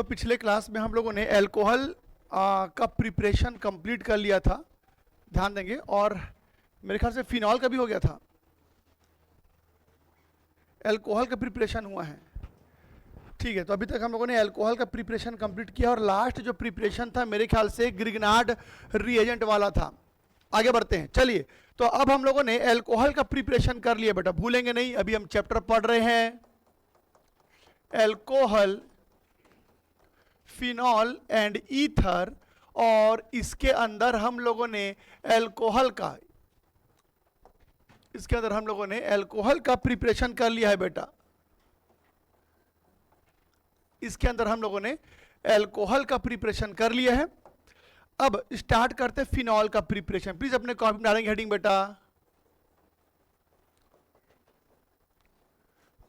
तो पिछले क्लास में हम लोगों ने अल्कोहल का प्रिपरेशन कंप्लीट कर लिया था, ध्यान देंगे। और मेरे ख्याल से फिनॉल का भी हो गया था, अल्कोहल का प्रिपरेशन हुआ है, ठीक है। तो अभी तक हम लोगों ने अल्कोहल का प्रिपरेशन कंप्लीट किया और लास्ट जो प्रिपरेशन था मेरे ख्याल से ग्रिग्नार्ड रिएजेंट वाला था। आगे बढ़ते हैं, चलिए। तो अब हम लोगों ने अल्कोहल का प्रिपरेशन कर लिया बेटा, भूलेंगे नहीं। अभी हम चैप्टर पढ़ रहे हैं अल्कोहल, फिनॉल एंड ईथर, और इसके अंदर हम लोगों ने अल्कोहल का अल्कोहल का प्रिपरेशन कर लिया है बेटा। इसके अंदर हम लोगों ने अल्कोहल का प्रिपरेशन कर लिया है। अब स्टार्ट करते हैं फिनॉल का प्रिपरेशन। प्लीज अपने कॉपी में डालेंगे हेडिंग बेटा,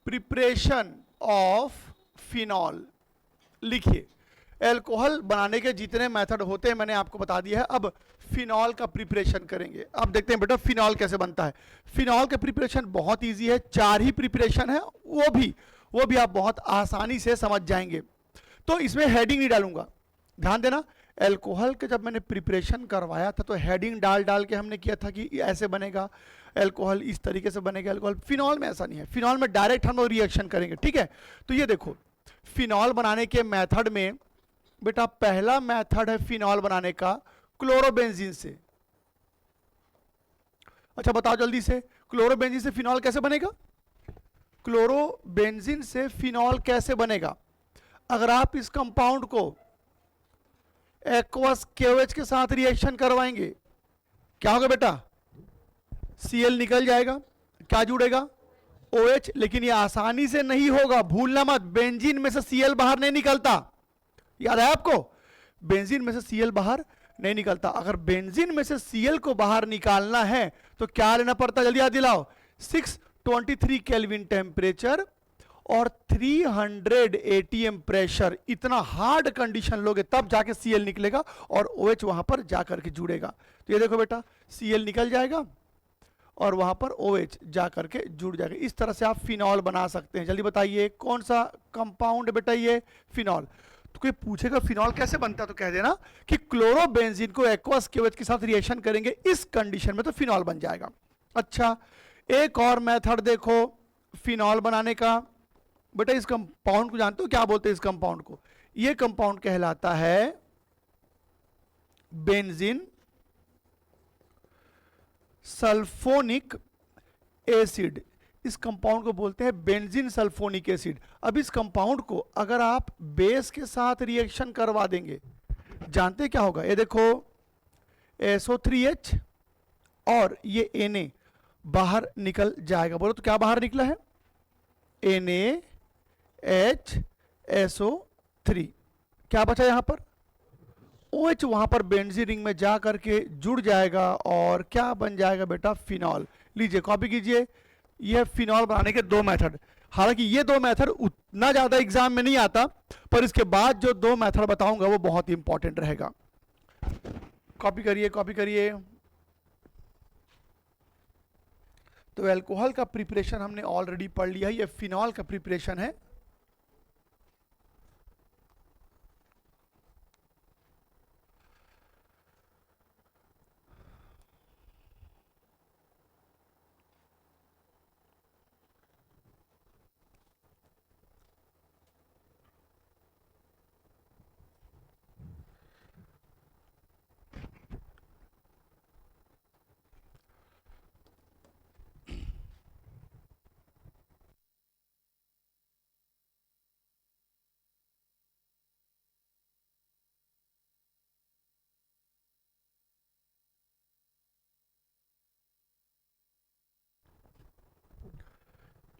प्रिपरेशन ऑफ फिनॉल। लिखिए, अल्कोहल बनाने के जितने मेथड होते हैं मैंने आपको बता दिया है। अब फिनॉल का प्रिपरेशन करेंगे। अब देखते हैं बेटा फिनॉल कैसे बनता है। फिनॉल का प्रिपरेशन बहुत इजी है, 4 ही प्रिपरेशन है, वो भी आप बहुत आसानी से समझ जाएंगे। तो इसमें हेडिंग नहीं डालूंगा, ध्यान देना। अल्कोहल के जब मैंने प्रिपरेशन करवाया था तो हेडिंग डाल के हमने किया था कि ऐसे बनेगा अल्कोहल, इस तरीके से बनेगा अल्कोहल। फिनॉल में ऐसा नहीं है, फिनॉल में डायरेक्ट हम लोग रिएक्शन करेंगे, ठीक है। तो ये देखो, फिनॉल बनाने के मेथड में बेटा पहला मेथड है फिनॉल बनाने का क्लोरोबेंजीन से। अच्छा बताओ जल्दी से, क्लोरोबेंजीन से फिनॉल कैसे बनेगा? क्लोरोबेंजीन से फिनॉल कैसे बनेगा? अगर आप इस कंपाउंड को एक्वस KOH के साथ रिएक्शन करवाएंगे, क्या होगा बेटा? Cl निकल जाएगा, क्या जुड़ेगा? OH। लेकिन ये आसानी से नहीं होगा, भूलना मत, बेंजीन में से Cl बाहर नहीं निकलता। याद है आपको? बेंजीन में से Cl बाहर नहीं निकलता। अगर बेंजीन में से Cl को बाहर निकालना है तो क्या लेना पड़ता? जल्दी याद दिलाओ। 623 केल्विन टेम्परेचर और 300 ATM प्रेशर, इतना हार्ड कंडीशन लोगे तब जाके Cl निकलेगा और OH वहां पर जाकर के जुड़ेगा। तो ये देखो बेटा, Cl निकल जाएगा और वहां पर OH जाकर के जुड़ जाएगा। इस तरह से आप फिनॉल बना सकते हैं। जल्दी बताइए कौन सा कंपाउंड बेटा ये? फिनॉल। तो कोई पूछेगा फिनॉल कैसे बनता है तो कह देना कि क्लोरोबेंजीन को एक्वस KOH के साथ रिएक्शन करेंगे इस कंडीशन में तो फिनॉल बन जाएगा। अच्छा, एक और मेथड देखो फिनॉल बनाने का। बेटा इस कंपाउंड को जानते हो क्या बोलते हैं? इस कंपाउंड को, ये कंपाउंड कहलाता है बेंजीन सल्फोनिक एसिड। इस कंपाउंड को बोलते हैं बेंजीन सल्फोनिक एसिड। अब इस कंपाउंड को अगर आप बेस के साथ रिएक्शन करवा देंगे, जानते क्या होगा? ये देखो SO3H और ये Na बाहर निकल जाएगा। बोलो तो क्या बाहर निकला है? NaHSO3। क्या बचा यहां पर? OH वहां पर बेंजीन रिंग में जा करके जुड़ जाएगा और क्या बन जाएगा बेटा? फिनॉल। लीजिए कॉपी कीजिए, यह फिनॉल बनाने के 2 मेथड। हालांकि ये 2 मेथड उतना ज्यादा एग्जाम में नहीं आता, पर इसके बाद जो 2 मेथड बताऊंगा वो बहुत इंपॉर्टेंट रहेगा। कॉपी करिए, कॉपी करिए। तो अल्कोहल का प्रिपरेशन हमने ऑलरेडी पढ़ लिया है, ये फिनॉल का प्रिपरेशन है।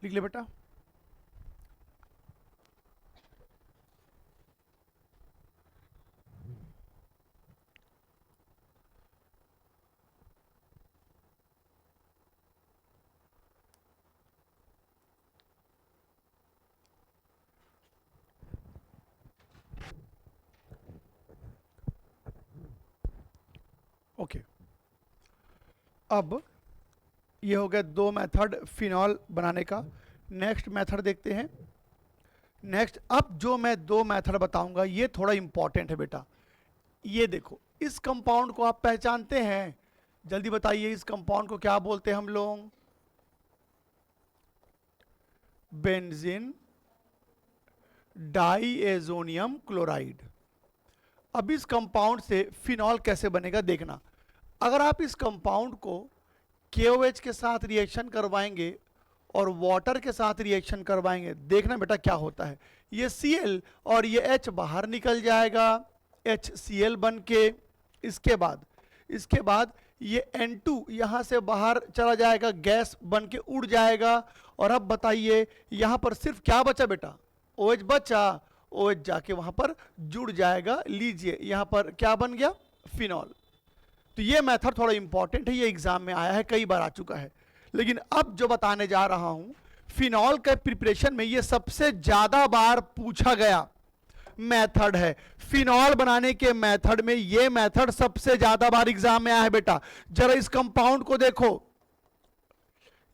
लिख ले बेटा। ओके, अब ये हो गया 2 मेथड फिनॉल बनाने का। नेक्स्ट मेथड देखते हैं नेक्स्ट, अब जो मैं दो मेथड बताऊंगा ये थोड़ा इंपॉर्टेंट है बेटा। ये देखो, इस कंपाउंड को आप पहचानते हैं? जल्दी बताइए, इस कंपाउंड को क्या बोलते हैं हम लोग? Benzene diazonium chloride. अब इस कंपाउंड से फिनॉल कैसे बनेगा देखना। अगर आप इस कंपाउंड को KOH के साथ रिएक्शन करवाएंगे और वाटर के साथ रिएक्शन करवाएंगे, देखना बेटा क्या होता है। ये Cl और ये H बाहर निकल जाएगा, HCl बन के। इसके बाद ये N2 यहां से बाहर चला जाएगा, गैस बन के उड़ जाएगा। और अब बताइए यहां पर सिर्फ क्या बचा बेटा? OH बचा। OH जाके वहां पर जुड़ जाएगा। लीजिए यहां पर क्या बन गया? फिनॉल। तो ये मेथड थोड़ा इंपॉर्टेंट है, ये एग्जाम में आया है, कई बार आ चुका है। लेकिन अब जो बताने जा रहा हूं, फिनॉल के प्रिपरेशन में ये सबसे ज्यादा बार पूछा गया मेथड है। फिनॉल बनाने के मेथड में ये मेथड सबसे ज्यादा बार एग्जाम में आया है बेटा। जरा इस कंपाउंड को देखो,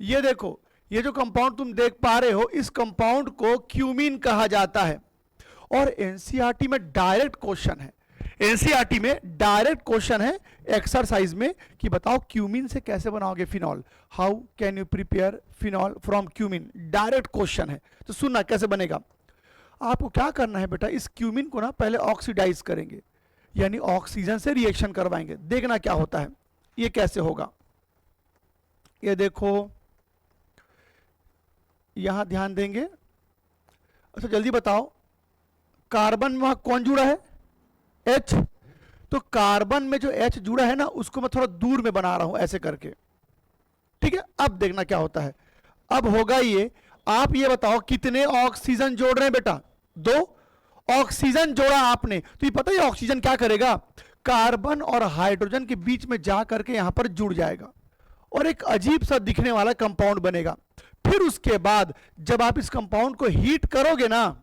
ये देखो, ये जो कंपाउंड तुम देख पा रहे हो, इस कंपाउंड को क्यूमीन कहा जाता है। और एनसीईआरटी में डायरेक्ट क्वेश्चन है, एनसीईआरटी में डायरेक्ट क्वेश्चन है एक्सरसाइज में कि बताओ क्यूमीन से कैसे बनाओगे phenol, how can you prepare phenol from cumene. Direct question है। तो सुनना कैसे बनेगा। आपको क्या करना है बेटा, इस क्यूमीन को ना पहले ऑक्सीडाइज करेंगे, यानी ऑक्सीजन से रिएक्शन करवाएंगे। देखना क्या होता है, ये कैसे होगा। ये देखो, यहां ध्यान देंगे। अच्छा जल्दी बताओ, कार्बन में वहां कौन जुड़ा है? H। तो कार्बन में जो H जुड़ा है ना, उसको मैं थोड़ा दूर में बना रहा हूं ऐसे करके, ठीक है। अब देखना क्या होता है। अब होगा ये, आप ये बताओ कितने ऑक्सीजन जोड़ रहे हैं बेटा? 2 ऑक्सीजन जोड़ा आपने। तो ये पता है ऑक्सीजन क्या करेगा? कार्बन और हाइड्रोजन के बीच में जा करके यहां पर जुड़ जाएगा और एक अजीब सा दिखने वाला कंपाउंड बनेगा। फिर उसके बाद जब आप इस कंपाउंड को हीट करोगे ना,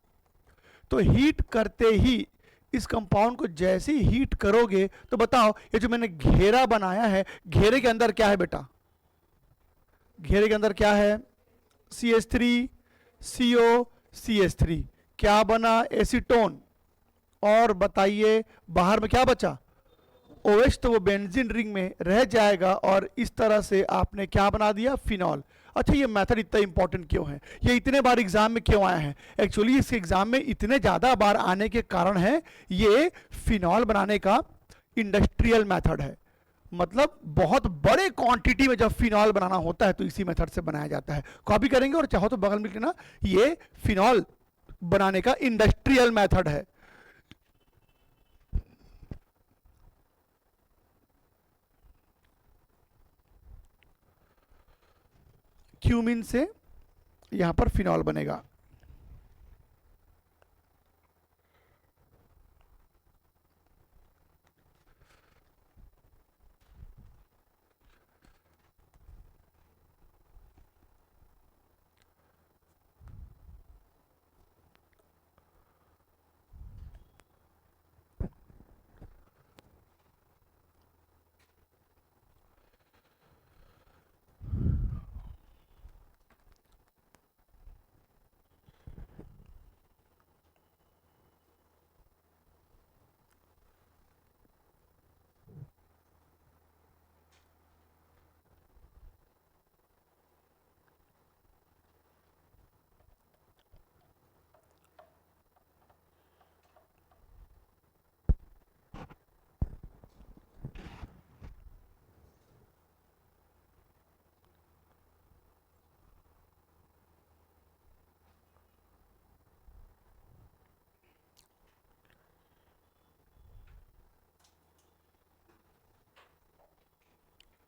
तो हीट करते ही इस कंपाउंड को जैसे ही हीट करोगे, तो बताओ ये जो मैंने घेरा बनाया है, घेरे के अंदर क्या है बेटा? घेरे के अंदर क्या है? CH3 CO CH3। क्या बना? एसीटोन। और बताइए बाहर में क्या बचा? OH। तो वो बेंजीन रिंग में रह जाएगा और इस तरह से आपने क्या बना दिया? फिनॉल। अच्छा ये मेथड इतना इंपॉर्टेंट क्यों है, ये इतने बार एग्जाम में क्यों आया है? एक्चुअली इस एग्जाम में इतने ज्यादा बार आने के कारण है, ये फिनॉल बनाने का इंडस्ट्रियल मेथड है। मतलब बहुत बड़े क्वांटिटी में जब फिनॉल बनाना होता है तो इसी मेथड से बनाया जाता है। कॉपी करेंगे और चाहो तो बगल में लिखना, ये फिनॉल बनाने का इंडस्ट्रियल मेथड है। क्यूमीन से यहां पर फिनॉल बनेगा।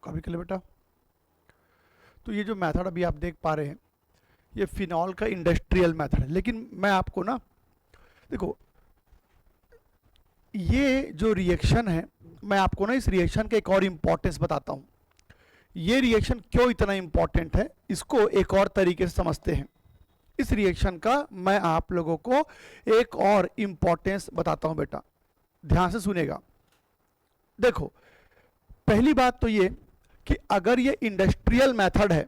कॉपी कर ले बेटा। तो ये जो मेथड अभी आप देख पा रहे हैं, ये फिनॉल का इंडस्ट्रियल मेथड है। लेकिन मैं आपको ना देखो, ये जो रिएक्शन है, मैं आपको ना इस रिएक्शन का एक और इंपॉर्टेंस बताता हूं। ये रिएक्शन क्यों इतना इंपॉर्टेंट है, इसको एक और तरीके से समझते हैं। इस रिएक्शन का मैं आप लोगों को एक और इंपॉर्टेंस बताता हूं बेटा, ध्यान से सुनेगा। देखो पहली बात तो ये कि अगर ये इंडस्ट्रियल मेथड है,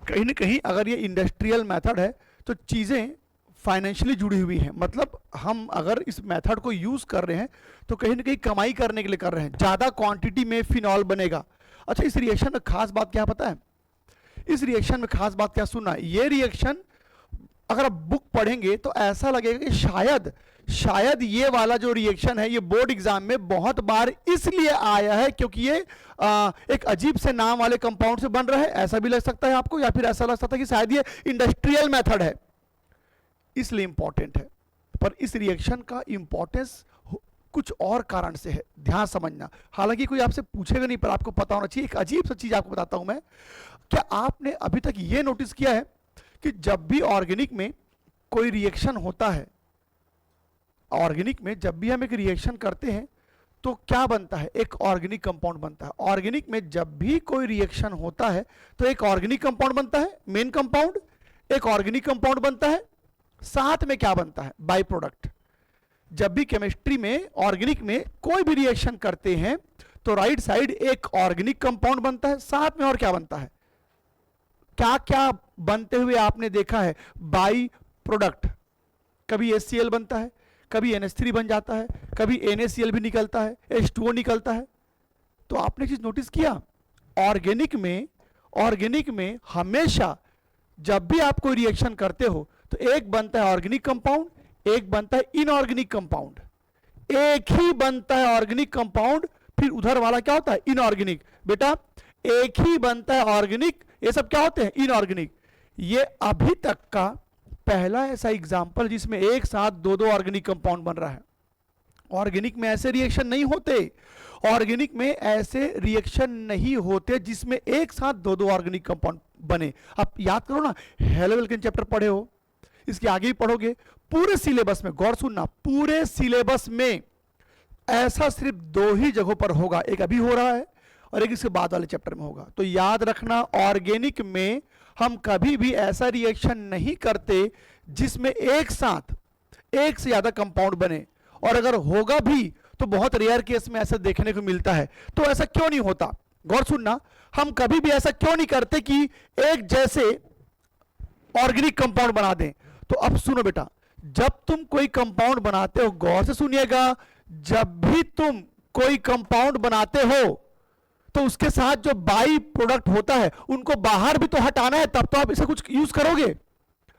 कहीं ना कहीं अगर ये इंडस्ट्रियल मेथड है, तो चीजें फाइनेंशियली जुड़ी हुई हैं। मतलब हम अगर इस मेथड को यूज कर रहे हैं तो कहीं ना कहीं कमाई करने के लिए कर रहे हैं, ज्यादा क्वांटिटी में फिनॉल बनेगा। अच्छा, इस रिएक्शन में खास बात क्या पता है? इस रिएक्शन में खास बात क्या, सुनना, ये रिएक्शन अगर आप बुक पढ़ेंगे तो ऐसा लगेगा कि शायद ये वाला जो रिएक्शन है ये बोर्ड एग्जाम में बहुत बार इसलिए आया है क्योंकि ये एक अजीब से नाम वाले कंपाउंड से बन रहा है, ऐसा भी लग सकता है आपको, या फिर ऐसा लग सकता है कि शायद ये इंडस्ट्रियल मेथड है इसलिए इंपॉर्टेंट है। पर इस रिएक्शन का इंपॉर्टेंस कुछ और कारण से है, ध्यान समझना। हालांकि कोई आपसे पूछेगा नहीं पर आपको पता होना चाहिए। एक अजीब सा चीज आपको बताता हूं मैं। क्या आपने अभी तक ये नोटिस किया है कि जब भी ऑर्गेनिक में कोई रिएक्शन होता है, ऑर्गेनिक में जब भी हम एक रिएक्शन करते हैं तो क्या बनता है? एक ऑर्गेनिक कंपाउंड बनता है। ऑर्गेनिक में जब भी कोई रिएक्शन होता है तो एक ऑर्गेनिक कंपाउंड बनता है, मेन कंपाउंड, एक ऑर्गेनिक कंपाउंड बनता है, साथ में क्या बनता है? By product. जब भी केमिस्ट्री में ऑर्गेनिक में कोई भी रिएक्शन करते हैं तो राइट साइड एक ऑर्गेनिक कंपाउंड बनता है, साथ में और क्या बनता है? क्या क्या बनते हुए आपने देखा है? By product. कभी HCl बनता है, कभी NH3 बन जाता है, कभी NaCl भी निकलता है, H2O निकलता है। तो आपने चीज नोटिस किया, ऑर्गेनिक में हमेशा जब भी आप कोई रिएक्शन करते हो तो एक बनता है ऑर्गेनिक कंपाउंड, एक बनता है इनऑर्गेनिक कंपाउंड। एक ही बनता है ऑर्गेनिक कंपाउंड, फिर उधर वाला क्या होता है? इनऑर्गेनिक। बेटा एक ही बनता है ऑर्गेनिक, ये सब क्या होते हैं? इनऑर्गेनिक। ये अभी तक का पहला ऐसा एग्जाम्पल जिसमें एक साथ दो दो ऑर्गेनिक कंपाउंड बन रहा है। ऑर्गेनिक में ऐसे रिएक्शन नहीं होते, ऑर्गेनिक में ऐसे रिएक्शन नहीं होते जिसमें एक साथ दो दो ऑर्गेनिक कंपाउंड बने। आप याद करो ना, हेलो वेलकम चैप्टर पढ़े हो, इसके आगे भी पढ़ोगे। पूरे सिलेबस में, गौर सुनना, पूरे सिलेबस में ऐसा सिर्फ दो ही जगहों पर होगा, एक अभी हो रहा है और एक इसके बाद वाले चैप्टर में होगा। तो याद रखना, ऑर्गेनिक में हम कभी भी ऐसा रिएक्शन नहीं करते जिसमें एक साथ एक से ज्यादा कंपाउंड बने, और अगर होगा भी तो बहुत रेयर केस में ऐसा देखने को मिलता है। तो ऐसा क्यों नहीं होता? गौर सुनना, हम कभी भी ऐसा क्यों नहीं करते कि एक जैसे ऑर्गेनिक कंपाउंड बना दें। तो अब सुनो बेटा, जब तुम कोई कंपाउंड बनाते हो, गौर से सुनिएगा, जब भी तुम कोई कंपाउंड बनाते हो तो उसके साथ जो बाई प्रोडक्ट होता है उनको बाहर भी तो हटाना है, तब तो आप इसे कुछ यूज करोगे।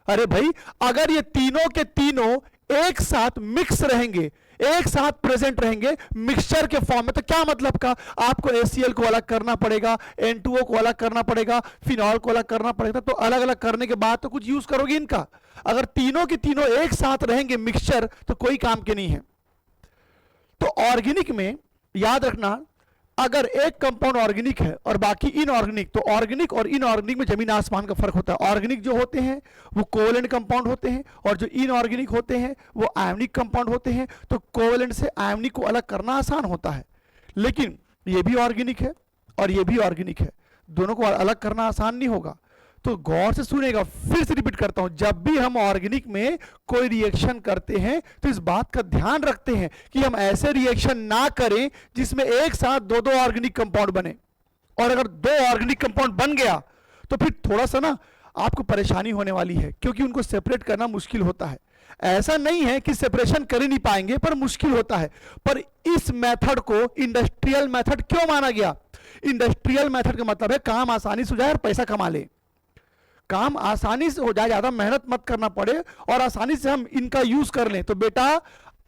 अरे भाई, अगर ये तीनों के तीनों एक साथ मिक्स रहेंगे, एक साथ प्रेजेंट रहेंगे मिक्सचर के फॉर्म में, तो क्या मतलब का? आपको HCl को अलग करना पड़ेगा, N2O को अलग करना पड़ेगा, फिनॉल को अलग करना पड़ेगा। तो अलग अलग करने के बाद तो कुछ यूज करोगे इनका। अगर तीनों के तीनों एक साथ रहेंगे मिक्सचर, तो कोई काम के नहीं है। तो ऑर्गेनिक में याद रखना, अगर एक कंपाउंड ऑर्गेनिक है और बाकी इनऑर्गेनिक, तो ऑर्गेनिक और इनऑर्गेनिक में जमीन आसमान का फर्क होता है। ऑर्गेनिक जो होते हैं वो कोवेलेंट कंपाउंड होते हैं, और जो इनऑर्गेनिक होते हैं वो आयोनिक कंपाउंड होते हैं। तो कोवेलेंट से आयोनिक को अलग करना आसान होता है, लेकिन ये भी ऑर्गेनिक है और ये भी ऑर्गेनिक है, दोनों को अलग करना आसान नहीं होगा। तो गौर से सुनेगा, फिर से रिपीट करता हूं, जब भी हम ऑर्गेनिक में कोई रिएक्शन करते हैं तो इस बात का ध्यान रखते हैं कि हम ऐसे रिएक्शन ना करें जिसमें एक साथ दो दो ऑर्गेनिक कंपाउंड बने। और अगर दो ऑर्गेनिक कंपाउंड बन गया तो फिर थोड़ा सा ना आपको परेशानी होने वाली है, क्योंकि उनको सेपरेट करना मुश्किल होता है। ऐसा नहीं है कि सेपरेशन कर ही नहीं पाएंगे, पर मुश्किल होता है। पर इस मेथड को इंडस्ट्रियल मेथड क्यों माना गया? इंडस्ट्रियल मेथड का मतलब है काम आसानी से हो जाए और पैसा कमा ले, काम आसानी से हो जाए, ज्यादा मेहनत मत करना पड़े और आसानी से हम इनका यूज कर लें। तो बेटा,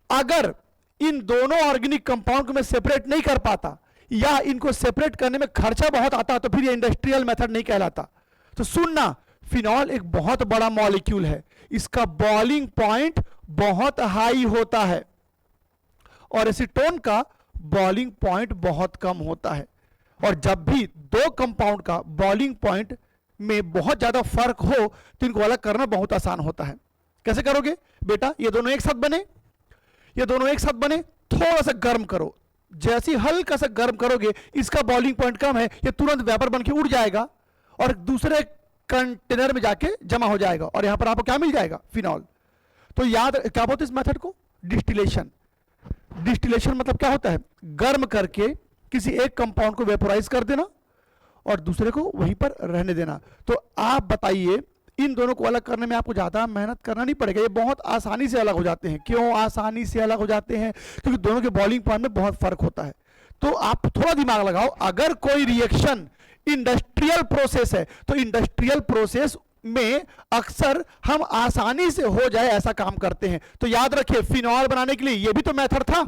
अगर इन दोनों ऑर्गेनिक कंपाउंड को मैं सेपरेट नहीं कर पाता या इनको सेपरेट करने में खर्चा बहुत आता, तो फिर ये इंडस्ट्रियल मेथड नहीं कहलाता। तो सुनना, फिनॉल एक बहुत बड़ा मॉलिक्यूल है, इसका बॉइलिंग पॉइंट बहुत हाई होता है और एसीटोन का बॉइलिंग पॉइंट बहुत कम होता है। और जब भी दो कंपाउंड का बॉइलिंग पॉइंट में बहुत ज्यादा फर्क हो तो इनको अलग करना बहुत आसान होता है। कैसे करोगे बेटा? ये दोनों एक साथ बने, ये दोनों एक साथ बने, थोड़ा सा गर्म करो, जैसे ही हल्का सा गर्म करोगे, इसका बॉइलिंग पॉइंट कम है, ये तुरंत वेपर बन के उड़ जाएगा और दूसरे कंटेनर में जाके जमा हो जाएगा और यहां पर आपको क्या मिल जाएगा? फिनॉल। तो याद क्या बोलते हैं इस मेथड को? डिस्टिलेशन। डिस्टिलेशन मतलब क्या होता है? गर्म करके किसी एक कंपाउंड को वेपोराइज कर देना और दूसरे को वहीं पर रहने देना। तो आप बताइए, इन दोनों को अलग करने में आपको ज़्यादा मेहनत करना नहीं पड़ेगा, ये बहुत आसानी से अलग हो जाते हैं। क्यों आसानी से अलग हो जाते हैं? क्योंकि दोनों के बॉइलिंग पॉइंट में बहुत फर्क होता है। तो आप थोड़ा दिमाग लगाओ, अगर कोई रिएक्शन इंडस्ट्रियल प्रोसेस है तो इंडस्ट्रियल प्रोसेस में अक्सर हम आसानी से हो जाए ऐसा काम करते हैं। तो याद रखिए, फिनॉल बनाने के लिए ये भी तो मेथड था,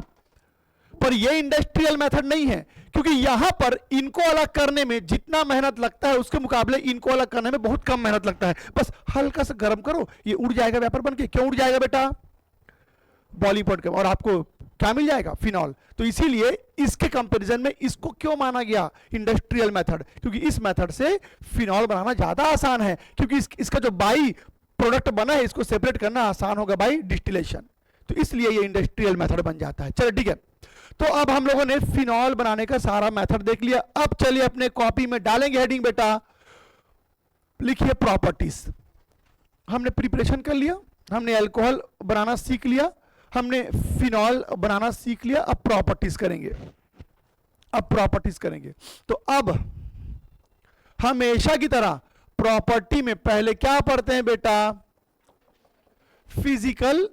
पर ये इंडस्ट्रियल मेथड नहीं है, क्योंकि यहां पर इनको अलग करने में जितना मेहनत लगता है उसके मुकाबले इनको अलग करने में बहुत कम मेहनत लगता है। बस हल्का सा गर्म करो, ये उड़ जाएगा वेपर बन के। क्यों उड़ जाएगा बेटा? बॉइलिंग पॉइंट के, और आपको क्या मिल जाएगा? फिनॉल। तो इसीलिए इसके कंपैरिजन में इसको क्यों माना गया इंडस्ट्रियल मेथड? क्योंकि इस मेथड से फिनॉल बनाना ज्यादा आसान है, क्योंकि इसका जो बाई प्रोडक्ट बना है इसको सेपरेट करना आसान होगा बाई डिस्टिलेशन। तो इसलिए ये इंडस्ट्रियल मेथड बन जाता है। चलो ठीक है, तो अब हम लोगों ने फिनॉल बनाने का सारा मेथड देख लिया। अब चलिए अपने कॉपी में डालेंगे हेडिंग बेटा, लिखिए प्रॉपर्टीज। हमने प्रिपरेशन कर लिया, हमने अल्कोहल बनाना सीख लिया, हमने फिनॉल बनाना सीख लिया। अब प्रॉपर्टीज करेंगे, अब प्रॉपर्टीज करेंगे। तो अब हमेशा की तरह प्रॉपर्टी में पहले क्या पढ़ते हैं बेटा? Physical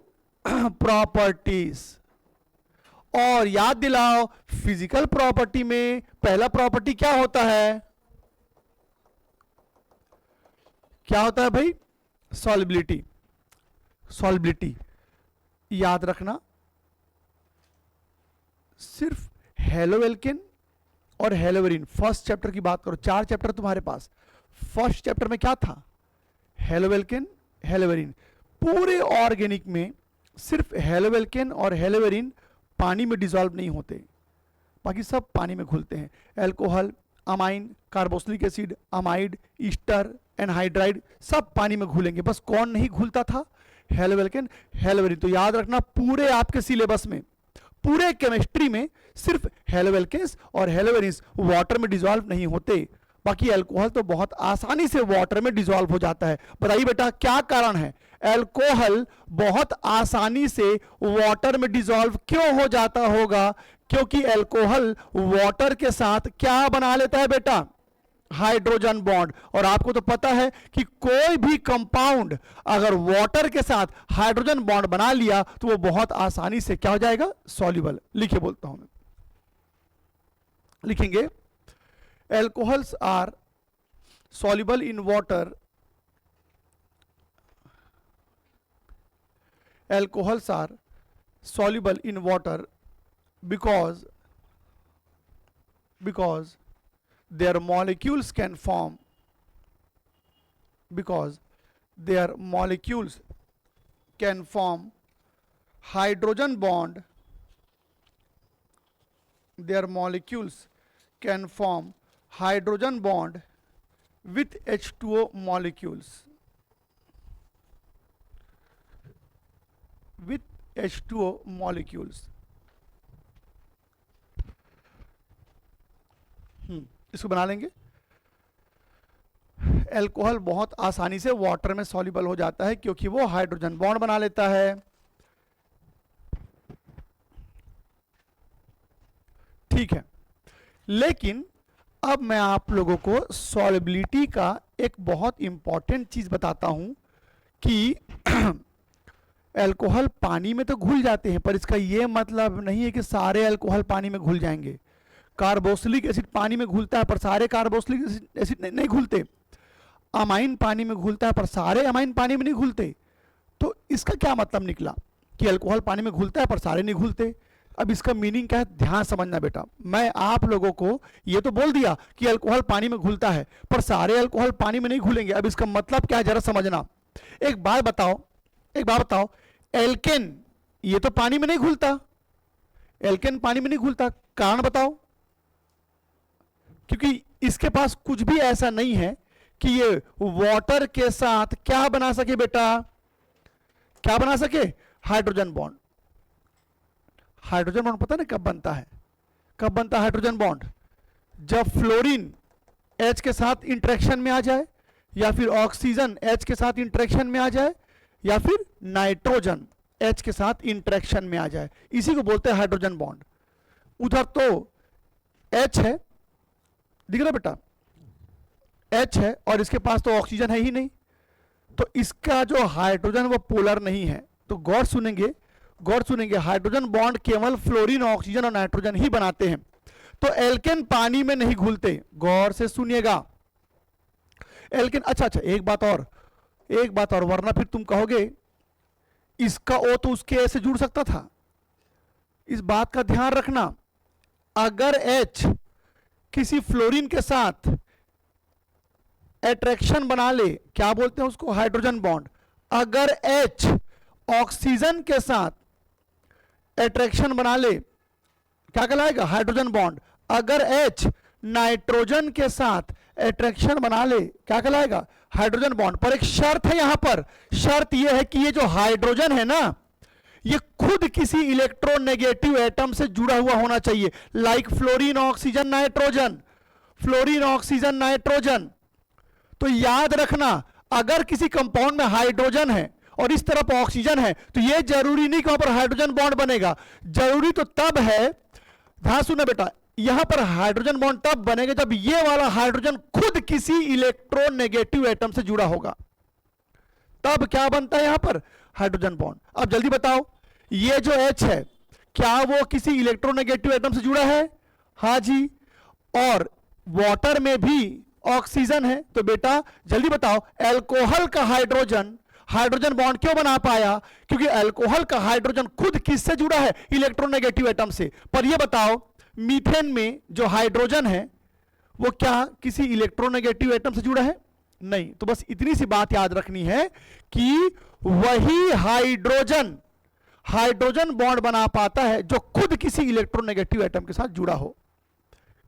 properties. और याद दिलाओ, फिजिकल प्रॉपर्टी में पहला प्रॉपर्टी क्या होता है? क्या होता है भाई? सॉल्युबिलिटी। सॉल्युबिलिटी याद रखना, सिर्फ हेलोएल्केन और हेलोवेरिन। फर्स्ट चैप्टर की बात करो, 4 चैप्टर तुम्हारे पास। फर्स्ट चैप्टर में क्या था? हेलोएल्केन, हेलोवेरिन। पूरे ऑर्गेनिक में सिर्फ हेलोएल्केन और हेलोवेरिन पानी में डिसॉल्व नहीं होते, बाकी सब पानी में घुलते हैं। Alcohol, amine, carboxylic acid, amide, Easter, anhydride सब पानी में घुलेंगे। बस कौन नहीं घुलता था? हेलोएल्केन, हेलोवेरिन। तो याद रखना, पूरे आपके सिलेबस में, पूरे केमिस्ट्री में सिर्फ हेलोएल्केन्स और हेलोवेरिन्स वाटर में डिसॉल्व नहीं होते, बाकी अल्कोहल तो बहुत आसानी से वाटर में डिसॉल्व हो जाता है। बताइए बेटा क्या कारण है अल्कोहल बहुत आसानी से वाटर में डिसॉल्व क्यों हो जाता होगा? क्योंकि अल्कोहल वाटर के साथ क्या बना लेता है बेटा? Hydrogen bond. और आपको तो पता है कि कोई भी कंपाउंड अगर वाटर के साथ हाइड्रोजन बॉन्ड बना लिया तो वो बहुत आसानी से क्या हो जाएगा? सॉल्युबल। लिखिए, बोलता हूं मैं, लिखेंगे alcohols are soluble in water. Alcohols are soluble in water because their molecules can form, because their molecules can form hydrogen bond. Their molecules can form hydrogen bond with H2O molecules, with H2O molecules. इसको बना लेंगे। Alcohol बहुत आसानी से water में soluble हो जाता है क्योंकि वो हाइड्रोजन बॉन्ड बना लेता है। ठीक है, लेकिन अब मैं आप लोगों को सॉल्युबिलिटी का एक बहुत इंपॉर्टेंट चीज बताता हूं कि अल्कोहल पानी में तो घुल जाते हैं, पर इसका यह मतलब नहीं है कि सारे अल्कोहल पानी में घुल जाएंगे। कार्बोक्सिलिक एसिड पानी में घुलता है पर सारे कार्बोक्सिलिक एसिड नहीं घुलते। अमाइन पानी में घुलता है पर सारे अमाइन पानी में नहीं घुलते। तो इसका क्या मतलब निकला कि अल्कोहल पानी में घुलता है पर सारे नहीं घुलते? अब इसका मीनिंग क्या है, ध्यान समझना बेटा। मैं आप लोगों को ये तो बोल दिया कि अल्कोहल पानी में घुलता है पर सारे अल्कोहल पानी में नहीं घुलेंगे। अब इसका मतलब क्या है जरा समझना। एक बात बताओ, एल्केन ये तो पानी में नहीं घुलता, एल्केन पानी में नहीं घुलता, कारण बताओ? क्योंकि इसके पास कुछ भी ऐसा नहीं है कि ये वाटर के साथ क्या बना सके बेटा? क्या बना सके? Hydrogen bond. हाइड्रोजन बॉन्ड पता ना कब बनता है? कब बनता है हाइड्रोजन बॉन्ड? जब फ्लोरीन H के साथ इंटरेक्शन में आ जाए, या फिर ऑक्सीजन H के साथ इंटरेक्शन में आ जाए, या फिर नाइट्रोजन H के साथ इंटरेक्शन में आ जाए, इसी को बोलते हैं हाइड्रोजन बॉन्ड। उधर तो H है, दिख रहा बेटा? H है और इसके पास तो ऑक्सीजन है ही नहीं, तो इसका जो हाइड्रोजन वो पोलर नहीं है। तो गौर सुनेंगे, गौर सुनेंगे, हाइड्रोजन बॉन्ड केवल फ्लोरीन, ऑक्सीजन और नाइट्रोजन ही बनाते हैं। तो एल्केन पानी में नहीं घुलते, गौर से सुनिएगा। एल्केन, अच्छा अच्छा, एक बात और, एक बात और, वरना फिर तुम कहोगे इसका ओ तो उसके ए से जुड़ सकता था। इस बात का ध्यान रखना, अगर H किसी फ्लोरीन के साथ अट्रैक्शन बना ले, क्या बोलते हैं उसको, हाइड्रोजन बॉन्ड। अगर H ऑक्सीजन के साथ अट्रैक्शन बना ले, क्या कहलाएगा, हाइड्रोजन बॉन्ड। अगर H नाइट्रोजन के साथ अट्रैक्शन बना ले, क्या कहलाएगा, हाइड्रोजन बॉन्ड। पर एक शर्त है यहां पर, शर्त यह है कि ये जो हाइड्रोजन है ना, ये खुद किसी इलेक्ट्रोनेगेटिव एटम से जुड़ा हुआ होना चाहिए, like fluorine, oxygen, nitrogen, fluorine, oxygen, nitrogen. तो याद रखना, अगर किसी कंपाउंड में हाइड्रोजन है और इस तरफ ऑक्सीजन है, तो यह जरूरी नहीं कि वहां पर हाइड्रोजन बॉन्ड बनेगा। जरूरी तो तब है, ध्यान सुना बेटा, यहां पर हाइड्रोजन बॉन्ड तब बनेगा जब ये वाला हाइड्रोजन खुद किसी इलेक्ट्रोनेगेटिव एटम से जुड़ा होगा, तब क्या बनता है यहां पर, हाइड्रोजन बॉन्ड। अब जल्दी बताओ, ये जो H है, क्या वो किसी इलेक्ट्रोनेगेटिव एटम से जुड़ा है, हाँ जी, और वाटर में भी ऑक्सीजन है। तो बेटा जल्दी बताओ, अल्कोहल का हाइड्रोजन हाइड्रोजन बॉन्ड क्यों बना पाया, क्योंकि अल्कोहल का हाइड्रोजन खुद किससे जुड़ा है, इलेक्ट्रोनेगेटिव एटम से। पर यह बताओ, मीथेन में जो हाइड्रोजन है वो क्या किसी इलेक्ट्रोनेगेटिव एटम से जुड़ा है, नहीं। तो बस इतनी सी बात याद रखनी है कि वही हाइड्रोजन हाइड्रोजन बॉन्ड बना पाता है जो खुद किसी इलेक्ट्रोनेगेटिव एटम के साथ जुड़ा हो।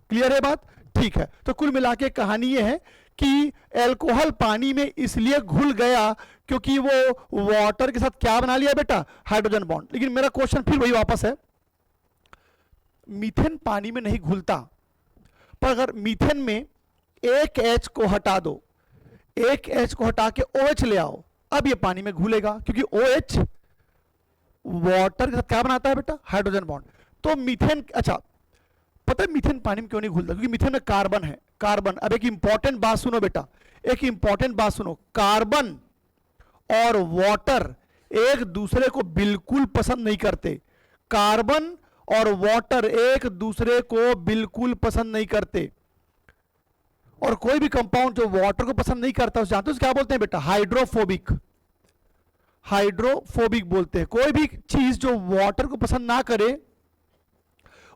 क्लियर है बात, ठीक है। तो कुल मिला के कहानी यह है कि अल्कोहल पानी में इसलिए घुल गया क्योंकि वो वाटर के साथ क्या बना लिया बेटा, हाइड्रोजन बॉन्ड। लेकिन मेरा क्वेश्चन फिर वही वापस है, मीथेन पानी में नहीं घुलता, पर अगर मीथेन में एक H को हटा दो, एक H को हटा के OH ले आओ, अब ये पानी में घुलेगा, क्योंकि OH वाटर के साथ क्या बनाता है बेटा, हाइड्रोजन बॉन्ड। तो मीथेन, अच्छा पता है मीथेन पानी में क्यों नहीं घुलता, क्योंकि मीथेन में कार्बन है, कार्बन। अब एक इंपॉर्टेंट बात सुनो बेटा, एक इंपॉर्टेंट बात सुनो, कार्बन और वाटर एक दूसरे को बिल्कुल पसंद नहीं करते। कार्बन और वाटर एक दूसरे को बिल्कुल पसंद नहीं करते। और कोई भी कंपाउंड जो वाटर को पसंद नहीं करता, उसे जानते हो क्या बोलते हैं बेटा, हाइड्रोफोबिक, हाइड्रोफोबिक बोलते हैं। कोई भी चीज जो वाटर को पसंद ना करे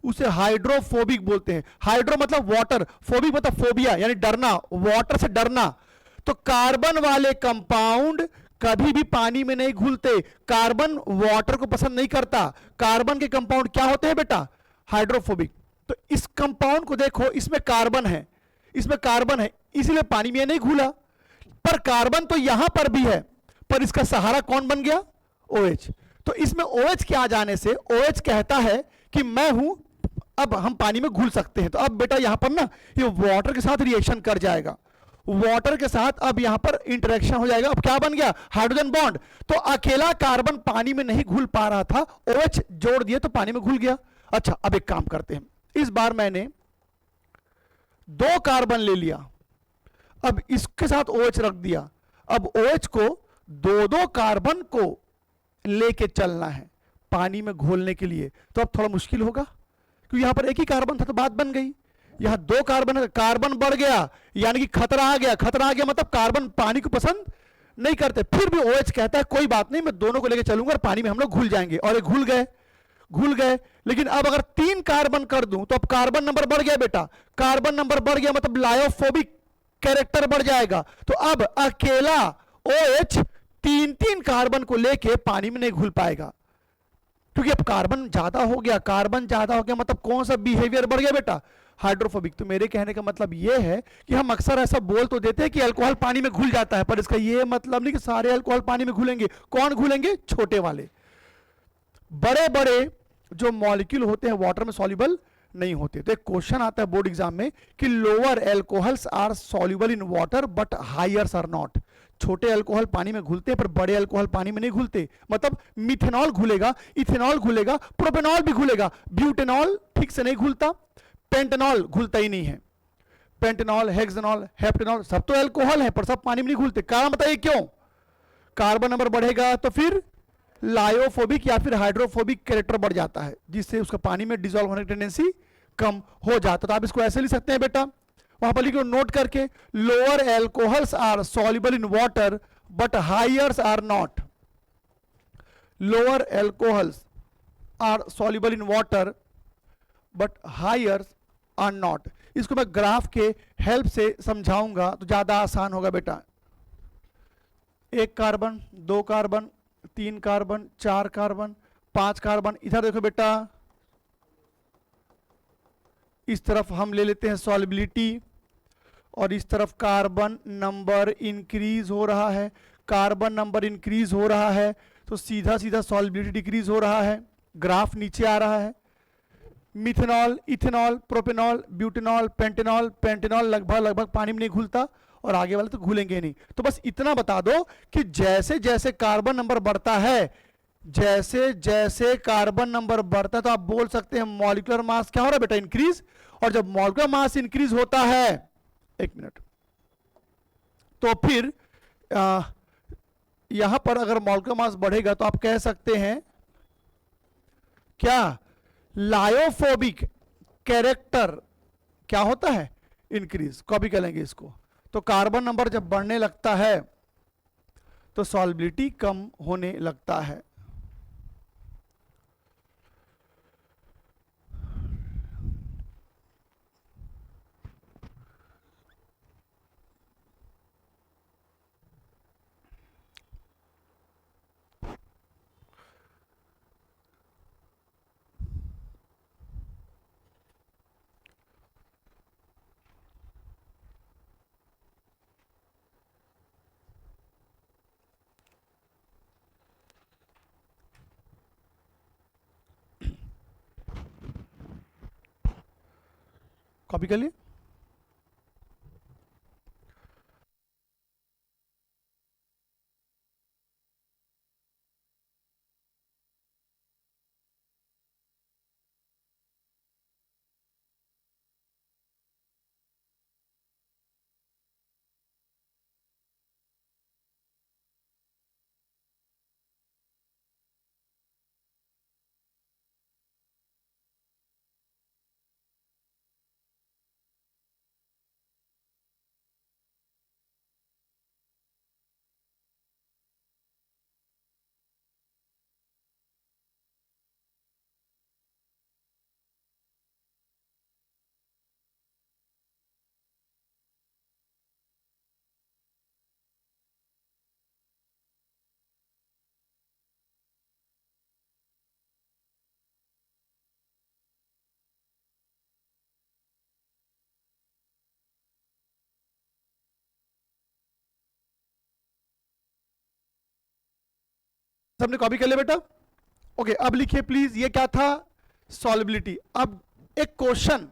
उसे हाइड्रोफोबिक बोलते हैं। हाइड्रो मतलब वाटर, फोबिक मतलब फोबिया यानी डरना, वाटर से डरना। तो कार्बन वाले कंपाउंड कभी भी पानी में नहीं घुलते, कार्बन वाटर को पसंद नहीं करता। कार्बन के कंपाउंड क्या होते हैं बेटा, हाइड्रोफोबिक। तो इस कंपाउंड को देखो, इसमें कार्बन है, इसमें कार्बन है, इसलिए पानी में नहीं घुला। पर कार्बन तो यहां पर भी है, पर इसका सहारा कौन बन गया, OH। तो इसमें OH के आ जाने से OH कहता है कि मैं हूं, अब हम पानी में घुल सकते हैं। तो अब बेटा यहां पर ना ये वाटर के साथ रिएक्शन कर जाएगा, वाटर के साथ अब यहां पर इंटरेक्शन हो जाएगा। अब क्या बन गया, हाइड्रोजन बॉन्ड। तो अकेला कार्बन पानी में नहीं घुल पा रहा था, OH जोड़ दिए तो पानी में घुल गया। अच्छा अब एक काम करते हैं, इस बार मैंने 2 कार्बन ले लिया, अब इसके साथ OH रख दिया। अब OH को 2-2 कार्बन को लेके चलना है पानी में घोलने के लिए। तो अब थोड़ा मुश्किल होगा, क्योंकि यहां पर एक ही कार्बन था तो बात बन गई। यहां 2 कार्बन है, कार्बन बढ़ गया, यानी कि खतरा आ गया। खतरा आ गया मतलब कार्बन पानी को पसंद नहीं करते। फिर भी OH कहता है कोई बात नहीं, मैं दोनों को लेके चलूंगा और पानी में हम लोग घुल जाएंगे। और ये घुल गए, घुल गए। लेकिन अब अगर 3 कार्बन कर दूं तो अब कार्बन नंबर बढ़ गया बेटा, कार्बन नंबर बढ़ गया मतलब लायोफोबिक कैरेक्टर बढ़ जाएगा। तो अब अकेला OH 3-3 कार्बन को लेके पानी में नहीं घुल पाएगा, क्योंकि अब कार्बन ज्यादा हो गया। कार्बन ज्यादा हो गया मतलब कौन सा बिहेवियर बढ़ गया बेटा, हाइड्रोफोबिक। तो मेरे कहने का मतलब यह है कि हम अक्सर ऐसा बोल तो देते हैं कि अल्कोहल पानी में घुल जाता है, पर इसका यह मतलब नहीं कि सारे अल्कोहल पानी में घुलेंगे। कौन घुलेंगे, छोटे वाले। बड़े बड़े जो मॉलिक्यूल होते हैं वाटर में सॉल्युबल नहीं होते। तो एक क्वेश्चन आता है बोर्ड एग्जाम में कि lower alcohols are soluble in water but highers are not. छोटे अल्कोहल पानी में घुलते हैं पर बड़े अल्कोहल पानी में नहीं घुलते। मतलब मिथेनॉल घुलेगा, इथेनॉल घुलेगा, प्रोपेनॉल भी घुलेगा, ब्यूटेनॉल ठीक से नहीं घुलता, पेंटेनॉल घुलता ही नहीं है। पेंटेनॉल, हेक्सेनॉल, हेप्टेनॉल सब तो अल्कोहल है पर सब पानी में नहीं घुलते। कारण बताइए क्यों, कार्बन नंबर बढ़ेगा तो फिर लायोफोबिक या फिर हाइड्रोफोबिक कैरेक्टर बढ़ जाता है, जिससे उसका पानी में डिसॉल्व होने की टेंडेंसी कम हो जाता है। तो आप इसको ऐसे लिख सकते हैं बेटा, वहां पर लिख लो नोट करके, lower alcohols are soluble in water but highers are not. Lower alcohols are soluble in water but highers are not. इसको मैं ग्राफ के हेल्प से समझाऊंगा तो ज्यादा आसान होगा बेटा। 1 carbon, 2 carbon, 3 carbon, 4 carbon, 5 carbon. इधर देखो बेटा, इस तरफ हम ले लेते हैं सॉल्युबिलिटी और इस तरफ कार्बन नंबर इंक्रीज हो रहा है। कार्बन नंबर इंक्रीज हो रहा है तो सीधा सीधा सॉल्युबिलिटी डिक्रीज हो रहा है, ग्राफ नीचे आ रहा है। Methanol, ethanol, propanol, butanol, pentanol, pentanol लगभग पानी में नहीं घुलता और आगे वाले तो घुलेंगे नहीं। तो बस इतना बता दो कि जैसे जैसे कार्बन नंबर बढ़ता है, जैसे जैसे कार्बन नंबर बढ़ता है, तो आप बोल सकते हैं मॉलिक्यूलर मास क्या हो रहा है बेटा, इंक्रीज। और जब मॉलिक्यूलर मास इंक्रीज होता है, एक मिनट, तो फिर यहां पर अगर मॉलिक्यूलर मास बढ़ेगा तो आप कह सकते हैं क्या, लायोफोबिक कैरेक्टर क्या होता है, इंक्रीज। कॉपी कर लेंगे इसको। तो कार्बन नंबर जब बढ़ने लगता है तो सॉल्युबिलिटी कम होने लगता है। कॉपी कर लिए। सबने कॉपी कर लिया बेटा? ओके, अब लिखिए प्लीज, ये क्या था, सॉल्युबिलिटी। अब एक क्वेश्चन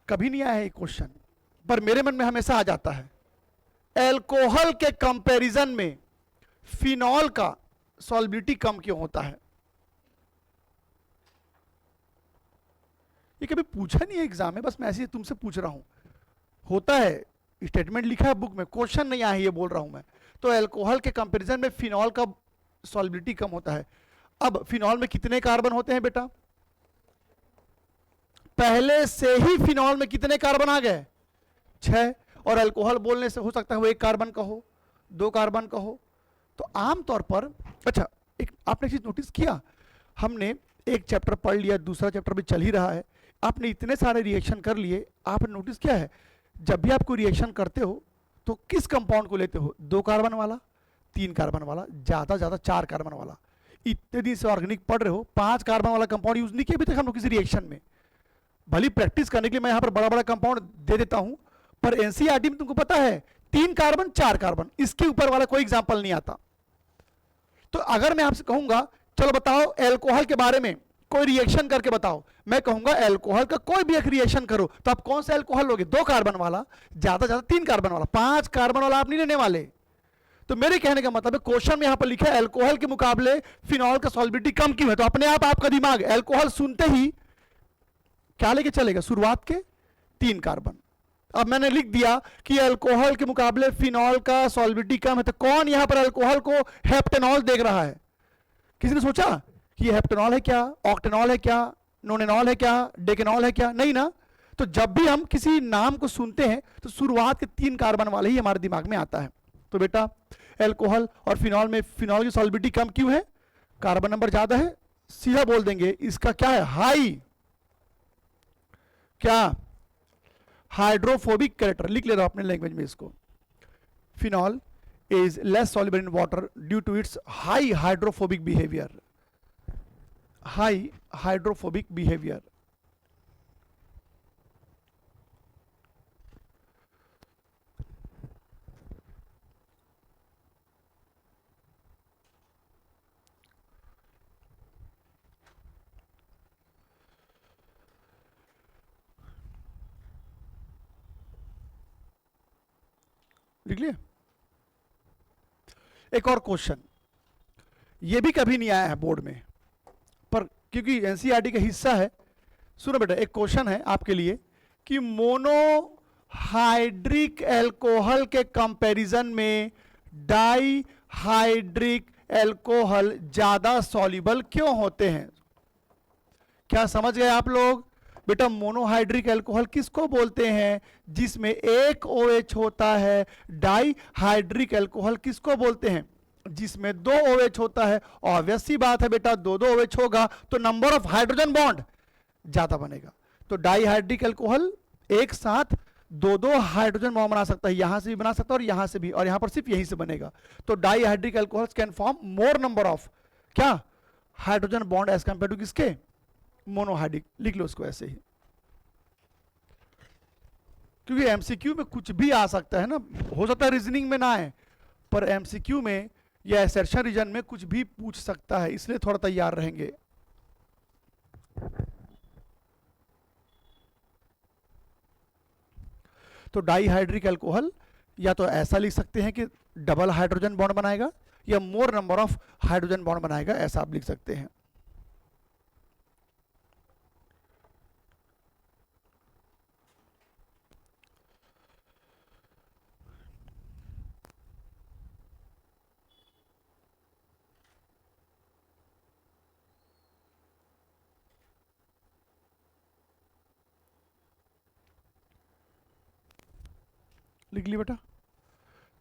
कभी नहीं आया है, एक क्वेश्चन पर मेरे मन में हमेशा आ जाता है, अल्कोहल के कंपैरिजन में फिनॉल का सॉल्युबिलिटी कम क्यों होता है? ये कभी पूछा नहीं है एग्जाम में, बस मैं ऐसे ही तुमसे पूछ रहा हूं। होता है, स्टेटमेंट लिखा है बुक में, क्वेश्चन नहीं आया है, ये बोल रहा हूं मैं। तो अल्कोहल के कंपैरिजन में फिनॉल का सॉल्युबिलिटी कम होता है। अब फिनॉल में कितने कार्बन होते हैं बेटा? पहले से ही फिनॉल में कितने कार्बन आ गए? 6। और अल्कोहल बोलने से हो सकता है वो 1 कार्बन का हो, 2 कार्बन का हो। तो आमतौर पर, अच्छा एक आपने चीज नोटिस किया, हमने एक चैप्टर पढ़ लिया, दूसरा चैप्टर भी चल ही रहा है, आपने इतने सारे रिएक्शन कर लिए, आपने नोटिस किया है जब भी आप कोई रिएक्शन करते हो तो किस कंपाउंड को लेते हो? 2 कार्बन वाला, 3 कार्बन वाला, ज्यादा ज्यादा 4 कार्बन वाला। इतने दिन से ऑर्गेनिक पढ़ रहे हो, 5 कार्बन वाला कंपाउंड यूज नहीं किया अभी तक हम लोग किसी रिएक्शन में। भली प्रैक्टिस करने के लिए मैं यहां पर बड़ा बड़ा कंपाउंड दे देता हूं, पर एनसीईआरटी में तुमको पता है 3 कार्बन 4 कार्बन, इसके ऊपर वाला कोई एग्जाम्पल नहीं आता। तो अगर मैं आपसे कहूंगा चलो बताओ अल्कोहल के बारे में कोई रिएक्शन करके बताओ, मैं कहूंगा अल्कोहल का कोई भी एक रिएक्शन करो, तो आप कौन सा अल्कोहल लोगे? 2 कार्बन वाला, ज्यादा ज्यादा 3 कार्बन वाला, 5 कार्बन वाला आप नहीं लेने वाले। तो मेरे कहने का मतलब है, क्वेश्चन में यहां पर लिखा है अल्कोहल के मुकाबले फिनॉल का सॉल्युबिलिटी कम क्यों है? तो अपने आप आपका दिमाग अल्कोहल सुनते ही क्या लेके चलेगा? शुरुआत के 3 कार्बन, अब मैंने लिख दिया कि अल्कोहल के मुकाबले फिनॉल का सॉल्बिलिटी कम है, तो कौन यहां पर अल्कोहल को हेप्टेनॉल देख रहा है? किसी ने सोचा कि ये हेप्टेनॉल है क्या, ऑक्टेनॉल है क्या, नोनेनॉल है क्या, डेकेनॉल है क्या? नहीं ना। तो जब भी हम किसी नाम को सुनते हैं तो शुरुआत के 3 कार्बन वाले ही हमारे दिमाग में आता है। तो बेटा अल्कोहल और फिनॉल में फिनॉल की सॉल्बिलिटी कम क्यों है? कार्बन नंबर ज्यादा है। सीधा बोल देंगे इसका क्या है, हाई क्या, हाइड्रोफोबिक कैरेक्टर। लिख ले रहा हूं अपने लैंग्वेज में इसको। Phenol is less soluble in water due to its high hydrophobic behavior. High hydrophobic behavior. लिख लिया? एक और क्वेश्चन, ये भी कभी नहीं आया है बोर्ड में, पर क्योंकि एनसीईआरटी का हिस्सा है। सुनो बेटा, एक क्वेश्चन है आपके लिए कि मोनोहाइड्रिक एल्कोहल के कंपैरिजन में डाईहाइड्रिक एल्कोहल ज्यादा सॉल्युबल क्यों होते हैं? क्या समझ गए आप लोग? बेटा मोनोहाइड्रिक एल्कोहल किसको बोलते हैं? जिसमें एक OH होता है। डाईहाइड्रिक एल्कोहल किसको बोलते हैं? जिसमें 2 OH होता है। ऑब्वियस सी बात है बेटा, 2 OH होगा तो नंबर ऑफ हाइड्रोजन बॉन्ड ज्यादा बनेगा। तो डाईहाइड्रिक एल्कोहल एक साथ 2 हाइड्रोजन बॉन्ड बना सकता है, यहां से भी बना सकता है और यहां से भी, और यहां पर सिर्फ यहीं से बनेगा। तो dihydric alcohol can form more number of क्या, hydrogen bond as compare to किसके, मोनोहाइड्रिक। लिख लो उसको ऐसे ही, क्योंकि एमसीक्यू में कुछ भी आ सकता है ना। हो सकता है रीजनिंग में ना आए, पर एमसीक्यू में या असर्शन रीजन में कुछ भी पूछ सकता है, इसलिए थोड़ा तैयार रहेंगे। तो डाईहाइड्रिक एल्कोहल या तो ऐसा लिख सकते हैं कि डबल हाइड्रोजन बॉन्ड बनाएगा, या मोर नंबर ऑफ हाइड्रोजन बॉन्ड बनाएगा, ऐसा आप लिख सकते हैं। लिख ली बेटा?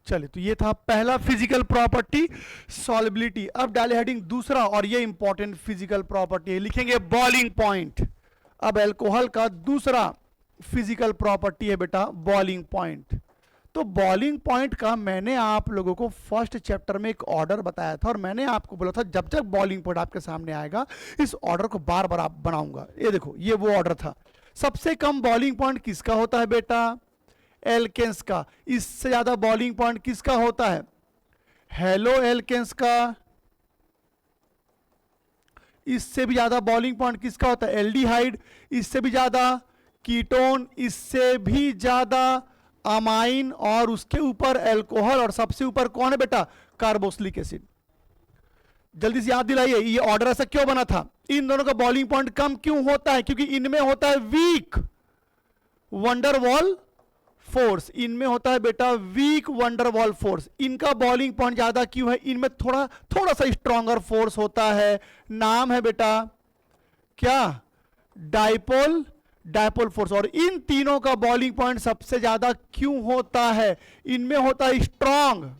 चलिए, तो ये था पहला फिजिकल प्रॉपर्टी, सॉल्युबिलिटी। अब डाले हेडिंग दूसरा, और ये इंपॉर्टेंट फिजिकल प्रॉपर्टी है, लिखेंगे बॉइलिंग पॉइंट। अब अल्कोहल का दूसरा फिजिकल प्रॉपर्टी है बेटा बॉइलिंग पॉइंट। तो बॉइलिंग पॉइंट का मैंने आप लोगों को फर्स्ट चैप्टर में एक ऑर्डर बताया था, और मैंने आपको बोला था जब तक बॉइलिंग पॉइंट आपके सामने आएगा इस ऑर्डर को बार बार आप बनाऊंगा। ये देखो, ये वो ऑर्डर था। सबसे कम बॉइलिंग पॉइंट किसका होता है बेटा? एल्केन्स का। इससे ज्यादा बॉइलिंग पॉइंट किसका होता है? हेलो एल्केन्स का। इससे भी ज्यादा बॉइलिंग पॉइंट किसका होता है? एल्डिहाइड। इससे भी ज्यादा कीटोन, इससे भी ज्यादा अमाइन, और उसके ऊपर अल्कोहल, और सबसे ऊपर कौन है बेटा? Carboxylic acid. जल्दी से याद दिलाइए, ये ऑर्डर ऐसा क्यों बना था? इन दोनों का बॉइलिंग पॉइंट कम क्यों होता है? क्योंकि इनमें होता है वीक वंडरवॉल फोर्स, इनमें होता है बेटा वीक वंडरवॉल फोर्स। इनका बॉइलिंग पॉइंट ज्यादा क्यों है? इनमें थोड़ा थोड़ा सा स्ट्रॉन्गर फोर्स होता है। नाम है बेटा क्या? Dipole, dipole force. और इन तीनों का बॉइलिंग पॉइंट सबसे ज्यादा क्यों होता है? इनमें होता है स्ट्रॉन्ग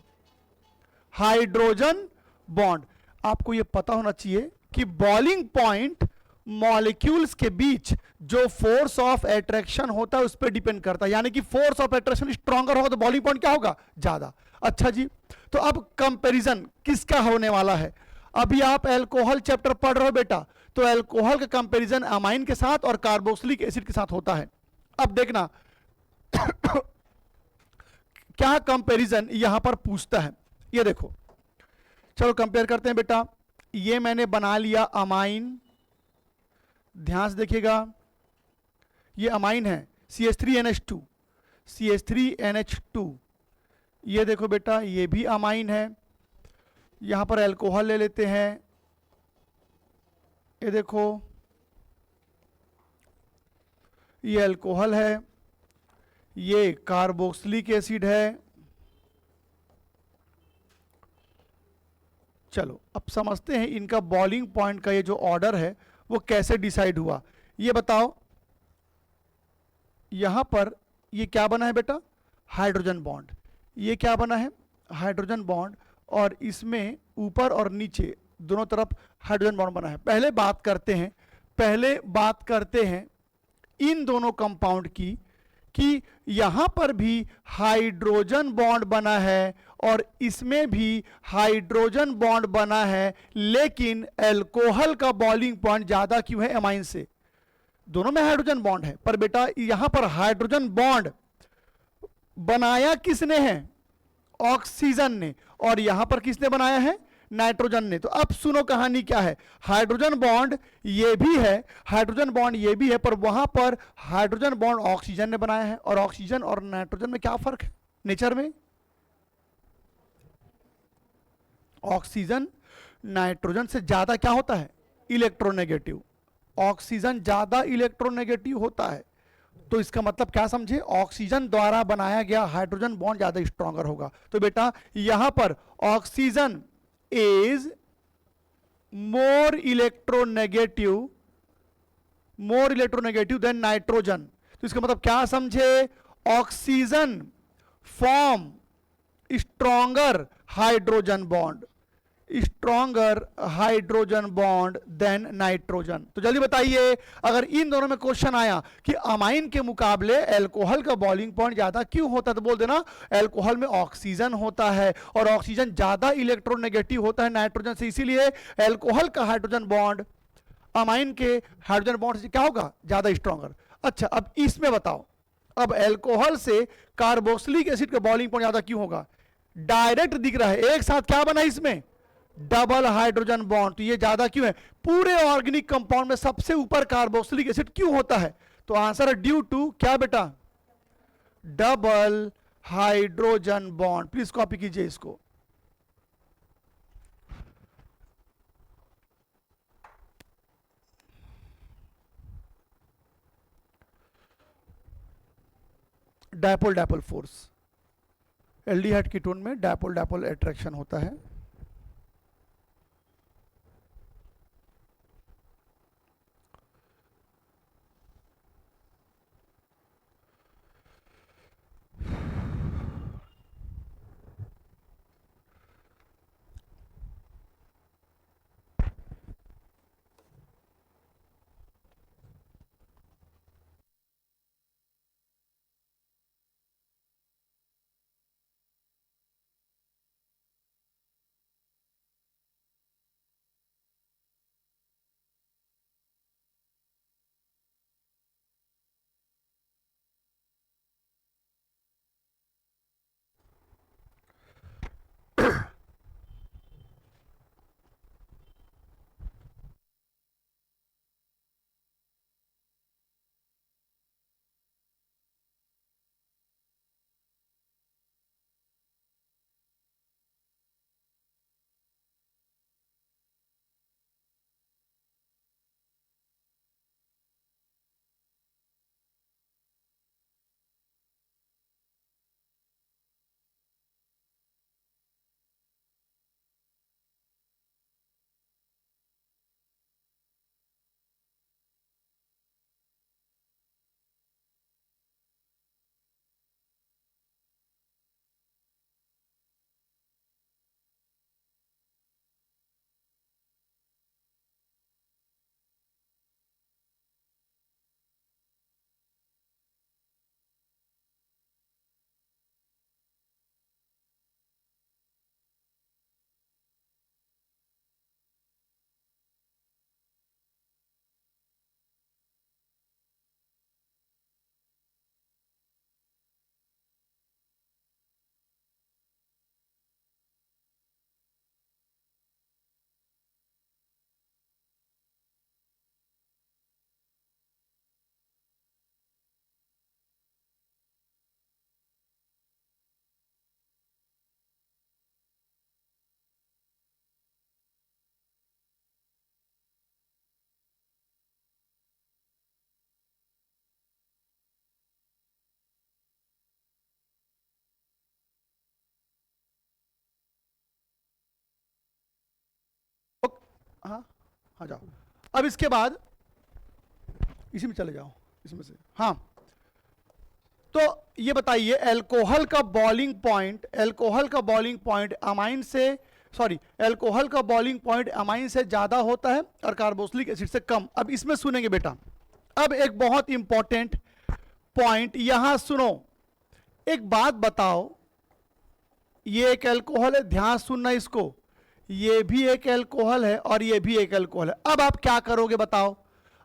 हाइड्रोजन बॉन्ड। आपको यह पता होना चाहिए कि बॉइलिंग पॉइंट मॉलिक्यूल्स के बीच जो फोर्स ऑफ अट्रैक्शन होता है उस पर डिपेंड करता है। यानी कि फोर्स ऑफ अट्रैक्शन स्ट्रॉन्गर होगा तो बॉइलिंग पॉइंट क्या होगा? ज्यादा। अच्छा जी, तो अब कंपैरिजन किसका होने वाला है? अभी आप अल्कोहल चैप्टर पढ़ रहे हो बेटा, तो अल्कोहल का कंपैरिजन अमाइन के साथ और कार्बोक्सिलिक एसिड के साथ होता है। अब देखना क्या कंपैरिजन यहां पर पूछता है। ये देखो, चलो कंपेयर करते हैं बेटा। ये मैंने बना लिया अमाइन, ध्यान से देखिएगा, ये अमाइन है CH3NH2, CH3NH2। ये देखो बेटा, ये भी अमाइन है। यहां पर अल्कोहल ले लेते हैं, ये देखो ये अल्कोहल है, ये कार्बोक्सिलिक एसिड है। चलो अब समझते हैं इनका बॉइलिंग पॉइंट का ये जो ऑर्डर है वो कैसे डिसाइड हुआ। ये बताओ, यहां पर ये क्या बना है बेटा? Hydrogen bond. ये क्या बना है? Hydrogen bond. और इसमें ऊपर और नीचे दोनों तरफ हाइड्रोजन बॉन्ड बना है। पहले बात करते हैं इन दोनों कंपाउंड की, कि यहां पर भी हाइड्रोजन बॉन्ड बना है और इसमें भी हाइड्रोजन बॉन्ड बना है, लेकिन अल्कोहल का बॉइलिंग पॉइंट ज्यादा क्यों है एमाइन से? दोनों में हाइड्रोजन बॉन्ड है, पर बेटा यहां पर हाइड्रोजन बॉन्ड बनाया किसने है? ऑक्सीजन ने। और यहां पर किसने बनाया है? नाइट्रोजन ने। तो अब सुनो कहानी क्या है। हाइड्रोजन बॉन्ड ये भी है, हाइड्रोजन बॉन्ड ये भी है, पर वहां पर हाइड्रोजन बॉन्ड ऑक्सीजन ने बनाया है। और ऑक्सीजन और नाइट्रोजन में क्या फर्क है नेचर में? ऑक्सीजन नाइट्रोजन से ज्यादा क्या होता है? इलेक्ट्रोनेगेटिव। ऑक्सीजन ज्यादा इलेक्ट्रोनेगेटिव होता है। तो इसका मतलब क्या समझे? ऑक्सीजन द्वारा बनाया गया हाइड्रोजन बॉन्ड ज्यादा स्ट्रॉन्गर होगा। तो बेटा यहां पर oxygen is more electronegative than nitrogen. तो इसका मतलब क्या समझे? Oxygen form stronger hydrogen bond, stronger hydrogen bond than nitrogen. तो जल्दी बताइए, अगर इन दोनों में क्वेश्चन आया कि अमाइन के मुकाबले अल्कोहल का बॉइलिंग पॉइंट ज्यादा क्यों होता है, तो बोल देना अल्कोहल में ऑक्सीजन होता है और ऑक्सीजन ज्यादा इलेक्ट्रोनेगेटिव होता है नाइट्रोजन से, इसीलिए अल्कोहल का हाइड्रोजन बॉन्ड अमाइन के हाइड्रोजन बॉन्ड से क्या होगा? ज्यादा स्ट्रॉन्गर। अच्छा अब इसमें बताओ, अब अल्कोहल से कार्बोक्सिलिक एसिड का बॉइलिंग पॉइंट ज्यादा क्यों होगा? डायरेक्ट दिख रहा है, एक साथ क्या बना इसमें? Double hydrogen bond. तो ये ज्यादा क्यों है? पूरे ऑर्गेनिक कंपाउंड में सबसे ऊपर कार्बोक्सिलिक एसिड क्यों होता है? तो आंसर है ड्यू टू क्या बेटा? Double hydrogen bond. Please copy कीजिए इसको। Dipole dipole force, aldehyde ketone में डायपोल डायपोल अट्रैक्शन होता है। हाँ हाँ जाओ। अब इसके बाद इसी में चले जाओ, इसमें से। हाँ, तो ये बताइए अल्कोहल का बॉइलिंग पॉइंट, अल्कोहल का बॉइलिंग पॉइंट अमाइन से, सॉरी, अल्कोहल का बॉइलिंग पॉइंट अमाइन से ज्यादा होता है और कार्बोक्सिलिक एसिड से कम। अब इसमें सुनेंगे बेटा, अब एक बहुत इंपॉर्टेंट पॉइंट यहां सुनो। एक बात बताओ, ये एक अल्कोहल है, ध्यान सुनना इसको, ये भी एक अल्कोहल है और ये भी एक अल्कोहल है। अब आप क्या करोगे बताओ?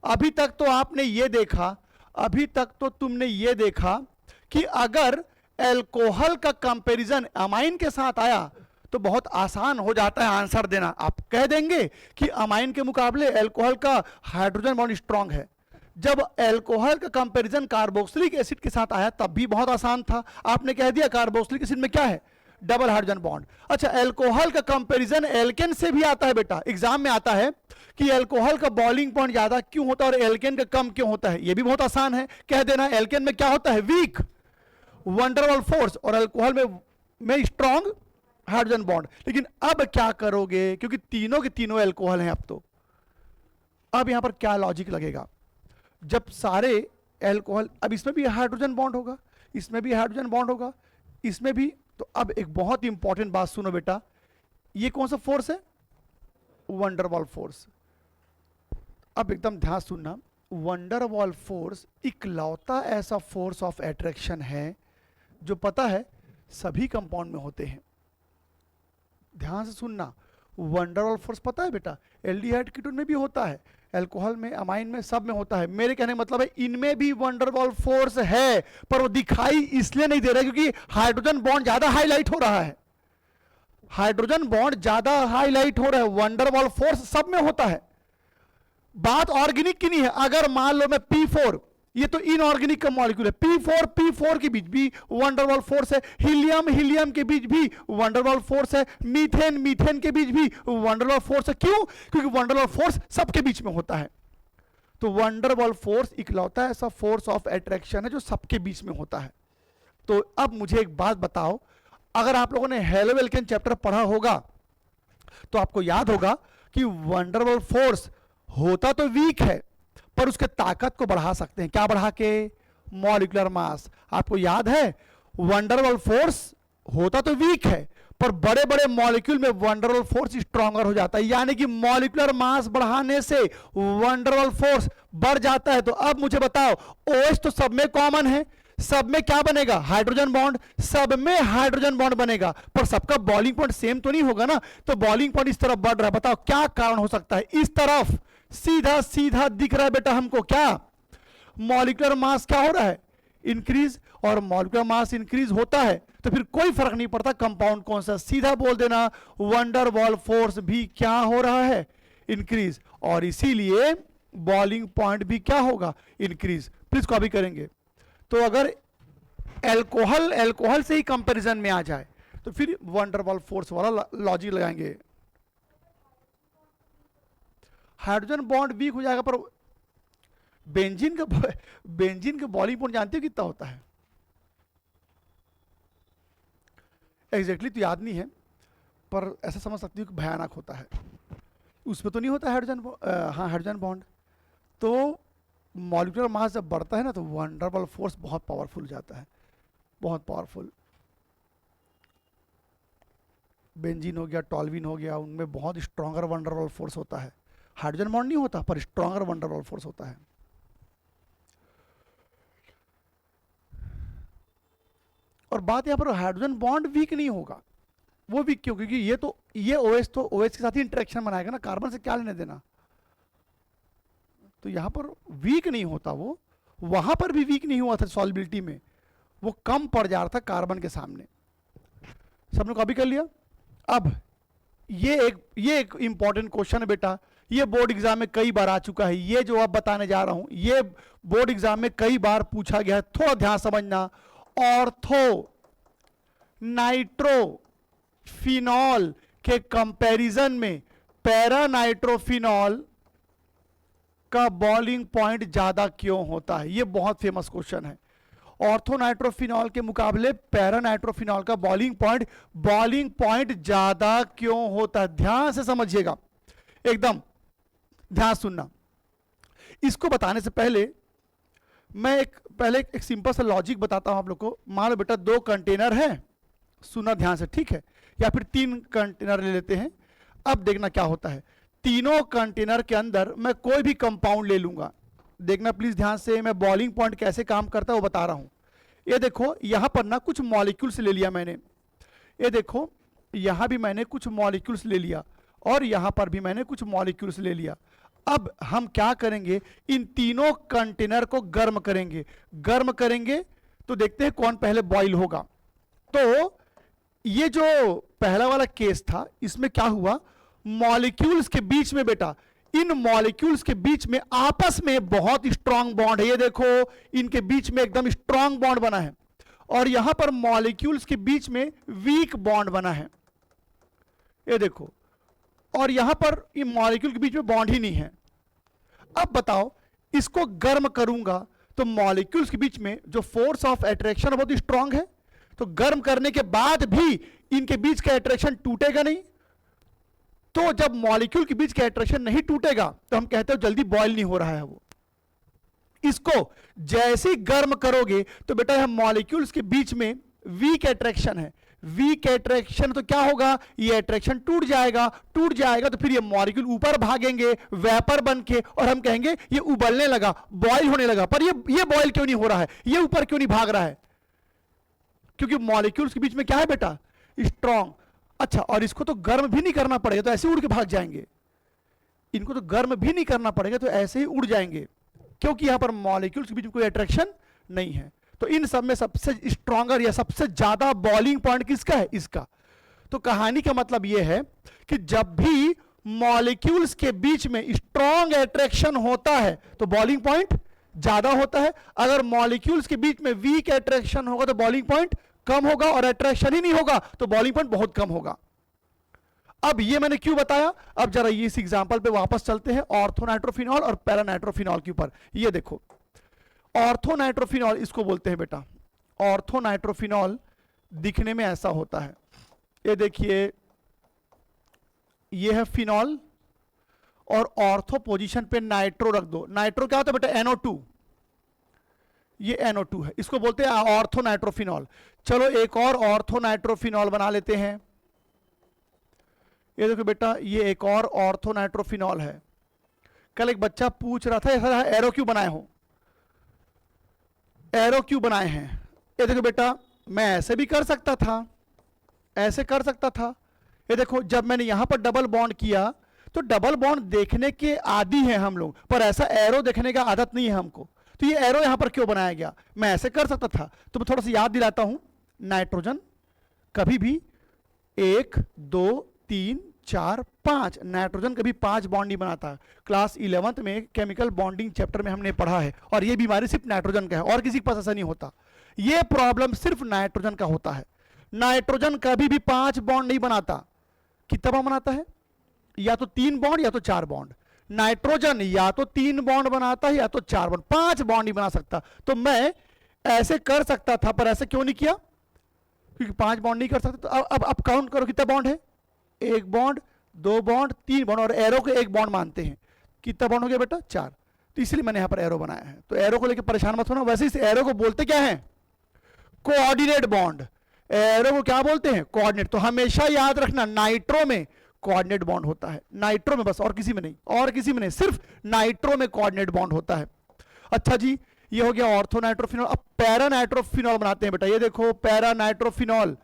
अभी तक तो आपने ये देखा, अभी तक तो तुमने ये देखा कि अगर अल्कोहल का कंपैरिजन अमाइन के साथ आया तो बहुत आसान हो जाता है आंसर देना। आप कह देंगे कि अमाइन के मुकाबले अल्कोहल का हाइड्रोजन बॉन्ड स्ट्रांग है। जब अल्कोहल का कंपैरिजन कार्बोक्सिलिक एसिड के साथ आया तब भी बहुत आसान था, आपने कह दिया कार्बोक्सिलिक एसिड में क्या है, डबल हाइड्रोजन बॉन्ड। अच्छा, अल्कोहल का कंपैरिजन एल्केन से भी आता है बेटा, एग्जाम में आता है कि अल्कोहल का बॉइलिंग पॉइंट ज्यादा क्यों होता है और एल्केन का कम क्यों होता है। यह भी बहुत आसान है, कह देना एल्केन में क्या होता है, वीक वंडरवॉल फोर्स, और अल्कोहल में स्ट्रॉन्ग हाइड्रोजन बॉन्ड। लेकिन अब क्या करोगे, क्योंकि तीनों के तीनों अल्कोहल हैं अब तो, अब यहां पर क्या लॉजिक लगेगा, जब सारे अल्कोहल, अब इसमें भी हाइड्रोजन बॉन्ड होगा, इसमें भी हाइड्रोजन बॉन्ड होगा, इसमें भी। तो अब एक बहुत इंपॉर्टेंट बात सुनो बेटा, ये कौन सा फोर्स है, वंडरवॉल फोर्स। अब एकदम ध्यान सुनना, वंडरवॉल फोर्स इकलौता ऐसा फोर्स ऑफ अट्रैक्शन है जो पता है सभी कंपाउंड में होते हैं। ध्यान से सुनना, वंडरवॉल फोर्स पता है बेटा, एल्डिहाइड कीटोन में भी होता है, अल्कोहल में, अमाइन में, सब में होता है। मेरे कहने का मतलब है इनमें भी वंडरवॉल फोर्स है, पर वो दिखाई इसलिए नहीं दे रहा क्योंकि हाइड्रोजन बॉन्ड ज्यादा हाईलाइट हो रहा है, हाइड्रोजन बॉन्ड ज्यादा हाईलाइट हो रहा है, वंडरवॉल फोर्स सब में होता है। बात ऑर्गेनिक की नहीं है, अगर मान लो मैं P4, ये तो इनऑर्गेनिक का मॉलिक्यूल है, P4 के बीच भी वंडरवॉल फोर्स है, हीलियम के बीच भी वंडरवॉल फोर्स है, मीथेन के बीच भी वंडरवॉल फोर्स है। क्यों? क्योंकि वंडरवॉल फोर्स सबके बीच में होता है। तो वंडरवॉल फोर्स इकलौता ऐसा फोर्स ऑफ अट्रैक्शन है जो सबके बीच में होता है। तो अब मुझे एक बात बताओ, अगर आप लोगों ने हेलो एल्केन चैप्टर पढ़ा होगा तो आपको याद होगा कि वंडरवॉल फोर्स होता तो वीक है पर उसके ताकत को बढ़ा सकते हैं, क्या बढ़ा के, मॉलिक्यूलर मास। आपको याद है वंडरवॉल फोर्स होता तो वीक है पर बड़े बड़े मॉलिक्यूल में वंडरवॉल फोर्स स्ट्रॉन्गर हो जाता है, यानी कि मॉलिक्यूलर मास बढ़ाने से वंडरवॉल फोर्स बढ़ जाता है। तो अब मुझे बताओ, OH तो सब में कॉमन है, सब में क्या बनेगा, हाइड्रोजन बॉन्ड, सब में हाइड्रोजन बॉन्ड बनेगा, पर सबका बॉइलिंग पॉइंट सेम तो नहीं होगा ना। तो बॉइलिंग पॉइंट इस तरफ बढ़ रहा है, बताओ क्या कारण हो सकता है। इस तरफ सीधा सीधा दिख रहा है बेटा हमको, क्या, मॉलिक्यूलर मास क्या हो रहा है, इंक्रीज, और मॉलिक्यूलर मास इंक्रीज होता है तो फिर कोई फर्क नहीं पड़ता कंपाउंड कौन सा, सीधा बोल देना वंडरवॉल फोर्स भी क्या हो रहा है, इंक्रीज, और इसीलिए बॉइलिंग पॉइंट भी क्या होगा, इंक्रीज। प्लीज कॉपी करेंगे। तो अगर अल्कोहल से ही कंपैरिजन में आ जाए तो फिर वंडरवॉल फोर्स वाला लॉजिक लगाएंगे, हाइड्रोजन बॉन्ड वीक हो जाएगा। पर बेंजीन का बॉइलिंग पॉइंट जानते हो कितना होता है, एग्जैक्टली तो याद नहीं है पर ऐसा समझ सकती हूँ कि भयानक होता है। उसमें तो नहीं होता हाइड्रोजन, हाँ हाइड्रोजन बॉन्ड। तो मॉलिक्यूलर मास जब बढ़ता है ना तो वंडरवॉल फोर्स बहुत पावरफुल हो जाता है, बहुत पावरफुल। बेंजीन हो गया, टॉल्विन हो गया, उनमें बहुत स्ट्रॉन्गर वंडरवॉल फोर्स होता है, हाइड्रोजन बॉन्ड नहीं होता पर स्ट्रॉन्गर वंडरवॉल फोर्स होता है। और बात यहां पर हाइड्रोजन बॉन्ड वीक नहीं होगा, वो वीक क्यों, क्योंकि ये OH तो OH के साथ ही इंटरेक्शन बनाएगा ना, कार्बन से क्या लेने देना। तो यहां पर वीक नहीं होता, वो वहां पर भी वीक नहीं हुआ था सॉल्युबिलिटी में, वो कम पड़ जा रहा था कार्बन के सामने। सबने कॉपी कर लिया। अब ये एक इंपॉर्टेंट क्वेश्चन है बेटा, ये बोर्ड एग्जाम में कई बार आ चुका है, ये जो अब बताने जा रहा हूं ये बोर्ड एग्जाम में कई बार पूछा गया है, थोड़ा ध्यान समझना। ऑर्थो नाइट्रोफिनॉल के कंपैरिजन में पैरा नाइट्रोफिनॉल का बॉइलिंग पॉइंट ज्यादा क्यों होता है, ये बहुत फेमस क्वेश्चन है। ऑर्थो नाइट्रोफिनॉल के मुकाबले पैरा नाइट्रोफिनॉल का बॉइलिंग पॉइंट ज्यादा क्यों होता है, ध्यान से समझिएगा। एकदम ध्यान सुनना। इसको बताने से पहले मैं एक सिंपल सा लॉजिक बताता हूं आप लोग को। मान लो बेटा 2 कंटेनर है, सुना ध्यान से, ठीक है, या फिर 3 कंटेनर ले लेते हैं। अब देखना क्या होता है, तीनों कंटेनर के अंदर मैं कोई भी कंपाउंड ले लूंगा। देखना प्लीज ध्यान से, मैं बॉइलिंग पॉइंट कैसे काम करता है वो बता रहा हूं। ये देखो यहां पर ना कुछ मॉलिक्यूल्स ले लिया मैंने, ये देखो यहां भी मैंने कुछ मॉलिक्यूल्स ले लिया और यहां पर भी मैंने कुछ मॉलिक्यूल्स ले लिया। अब हम क्या करेंगे, इन तीनों कंटेनर को गर्म करेंगे। गर्म करेंगे तो देखते हैं कौन पहले बॉईल होगा। तो ये जो पहला वाला केस था, इसमें क्या हुआ, मॉलिक्यूल्स के बीच में बेटा, इन मॉलिक्यूल्स के बीच में आपस में बहुत स्ट्रांग बॉन्ड है। ये देखो इनके बीच में एकदम स्ट्रांग बॉन्ड बना है, और यहां पर मॉलिक्यूल्स के बीच में वीक बॉन्ड बना है। ये देखो, और यहां पर इन मॉलिक्यूल के बीच में बॉन्ड ही नहीं है। अब बताओ, इसको गर्म करूंगा तो मॉलिक्यूल्स के बीच में जो फोर्स ऑफ अट्रैक्शन बहुत स्ट्रांग है, तो गर्म करने के बाद भी इनके बीच का अट्रैक्शन टूटेगा नहीं। तो जब मॉलिक्यूल के बीच का अट्रैक्शन नहीं टूटेगा तो हम कहते हैं जल्दी बॉयल नहीं हो रहा है वो। इसको जैसे ही गर्म करोगे तो बेटा यह मॉलिक्यूल्स के बीच में वीक अट्रैक्शन है। वीक अट्रैक्शन तो क्या होगा, ये अट्रैक्शन टूट जाएगा। टूट जाएगा तो फिर ये मॉलिक्यूल ऊपर भागेंगे वेपर बन के, और हम कहेंगे ये उबलने लगा, बॉयल होने लगा। पर ये बॉयल क्यों नहीं हो रहा है, ये ऊपर क्यों नहीं भाग रहा है, क्योंकि मॉलिक्यूल्स के बीच में क्या है बेटा, स्ट्रांग। अच्छा, और इसको तो गर्म भी नहीं करना पड़ेगा तो ऐसे उड़ के भाग जाएंगे। इनको तो गर्म भी नहीं करना पड़ेगा तो ऐसे ही उड़ जाएंगे, क्योंकि यहां पर मॉलिक्यूल्स के बीच में कोई अट्रैक्शन नहीं है। तो इन सब में सबसे स्ट्रॉन्गर या सबसे ज्यादा बॉइलिंग पॉइंट किसका है, इसका। तो कहानी का मतलब यह है कि जब भी मॉलिक्यूल्स के बीच में स्ट्रॉन्ग अट्रैक्शन होता है तो बॉइलिंग पॉइंट ज्यादा होता है। अगर मॉलिक्यूल्स के बीच में वीक अट्रैक्शन होगा तो बॉइलिंग पॉइंट कम होगा, और अट्रैक्शन ही नहीं होगा तो बॉइलिंग पॉइंट बहुत कम होगा। अब ये मैंने क्यों बताया, अब जरा ये इस एग्जांपल पे वापस चलते हैं, ऑर्थोनाइट्रोफिनॉल और पैरानाइट्रोफिनॉल के ऊपर। ये देखो ऑर्थोनाइट्रोफिनॉल इसको बोलते हैं बेटा। ऑर्थोनाइट्रोफिनॉल दिखने में ऐसा होता है, ये देखिए ये है फिनॉल, और ऑर्थो पोजीशन पे नाइट्रो रख दो। नाइट्रो क्या होता है बेटा, NO2, ये NO2 है, इसको बोलते हैं ऑर्थोनाइट्रोफिनॉल। चलो एक और ऑर्थोनाइट्रोफिनॉल बना लेते हैं। ये देखो बेटा ये एक और ऑर्थोनाइट्रोफिनॉल है। कल एक बच्चा पूछ रहा था ऐसा एरो क्यों बनाए हो, एरो क्यों बनाए हैं। ये देखो बेटा मैं ऐसे भी कर सकता था, ऐसे कर सकता था। ये देखो जब मैंने यहां पर डबल बॉन्ड किया तो डबल बॉन्ड देखने के आदी हैं हम लोग, पर ऐसा एरो देखने का आदत नहीं है हमको। तो ये एरो यहां पर क्यों बनाया गया, मैं ऐसे कर सकता था। तो मैं थोड़ा सा याद दिलाता हूं, नाइट्रोजन कभी भी 1 2 3 4 5, नाइट्रोजन कभी 5 बॉन्ड नहीं बनाता। क्लास 11th में केमिकल बॉन्डिंग चैप्टर में हमने पढ़ा है, और ये बीमारी सिर्फ नाइट्रोजन का है और किसी के पास ऐसा नहीं होता। ये प्रॉब्लम सिर्फ नाइट्रोजन का होता है। नाइट्रोजन कभी भी 5 बॉन्ड नहीं बनाता। कितना बॉन्ड बनाता है, या तो 3 बॉन्ड या तो 4 बॉन्ड। नाइट्रोजन या तो 3 बॉन्ड बनाता है या तो 4 बॉन्ड, 5 बॉन्ड नहीं बना सकता। तो मैं ऐसे कर सकता था, पर ऐसे क्यों नहीं किया, क्योंकि 5 बॉन्ड नहीं कर सकते। तो अब काउंट करो कितना बॉन्ड है, 1 बॉन्ड 2 बॉन्ड 3 बॉन्ड, और एरो को 1 बॉन्ड मानते हैं। कितना बॉन्ड हो गया बेटा, 4। तो इसलिए मैंने यहां पर एरो बनाया है। तो एरो को लेकर परेशान मत होना। वैसे इस एरो को बोलते क्या है, कोऑर्डिनेट बॉन्ड। एरो को क्या बोलते हैं, कोऑर्डिनेट। तो हमेशा याद रखना नाइट्रो में कोऑर्डिनेट बॉन्ड होता है, नाइट्रो में बस, और किसी में नहीं, और किसी में नहीं, सिर्फ नाइट्रो में कोऑर्डिनेट बॉन्ड होता है। अच्छा जी, ये हो गया ऑर्थोनाइट्रोफिनॉल। अब पैरानाइट्रोफिनॉल बनाते हैं बेटा। ये देखो पैरानाइट्रोफिनॉल,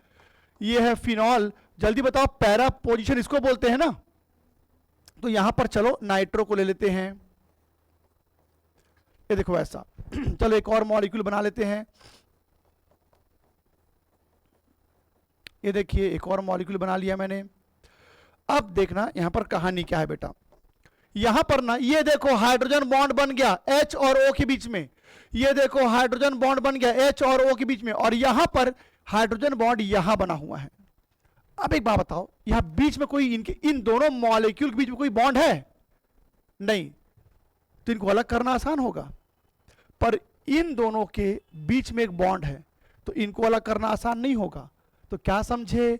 ये है फिनॉल। जल्दी बताओ पैरा पोजीशन इसको बोलते हैं ना। तो यहां पर चलो नाइट्रो को ले लेते हैं, ये देखो ऐसा। चलो एक और मॉलिक्यूल बना लेते हैं। ये देखिए एक और मॉलिक्यूल बना लिया मैंने। अब देखना यहां पर कहानी क्या है बेटा। यहां पर ना ये देखो हाइड्रोजन बॉन्ड बन गया H और O के बीच में। ये देखो हाइड्रोजन बॉन्ड बन गया H और O के बीच में, और यहां पर हाइड्रोजन बॉन्ड यहां बना हुआ है। अब एक बात बताओ, यहां बीच में कोई इन दोनों मॉलिक्यूल के बीच में कोई बॉन्ड है नहीं, तो इनको अलग करना आसान होगा। पर इन दोनों के बीच में एक बॉन्ड है, तो इनको अलग करना आसान नहीं होगा। तो क्या समझे,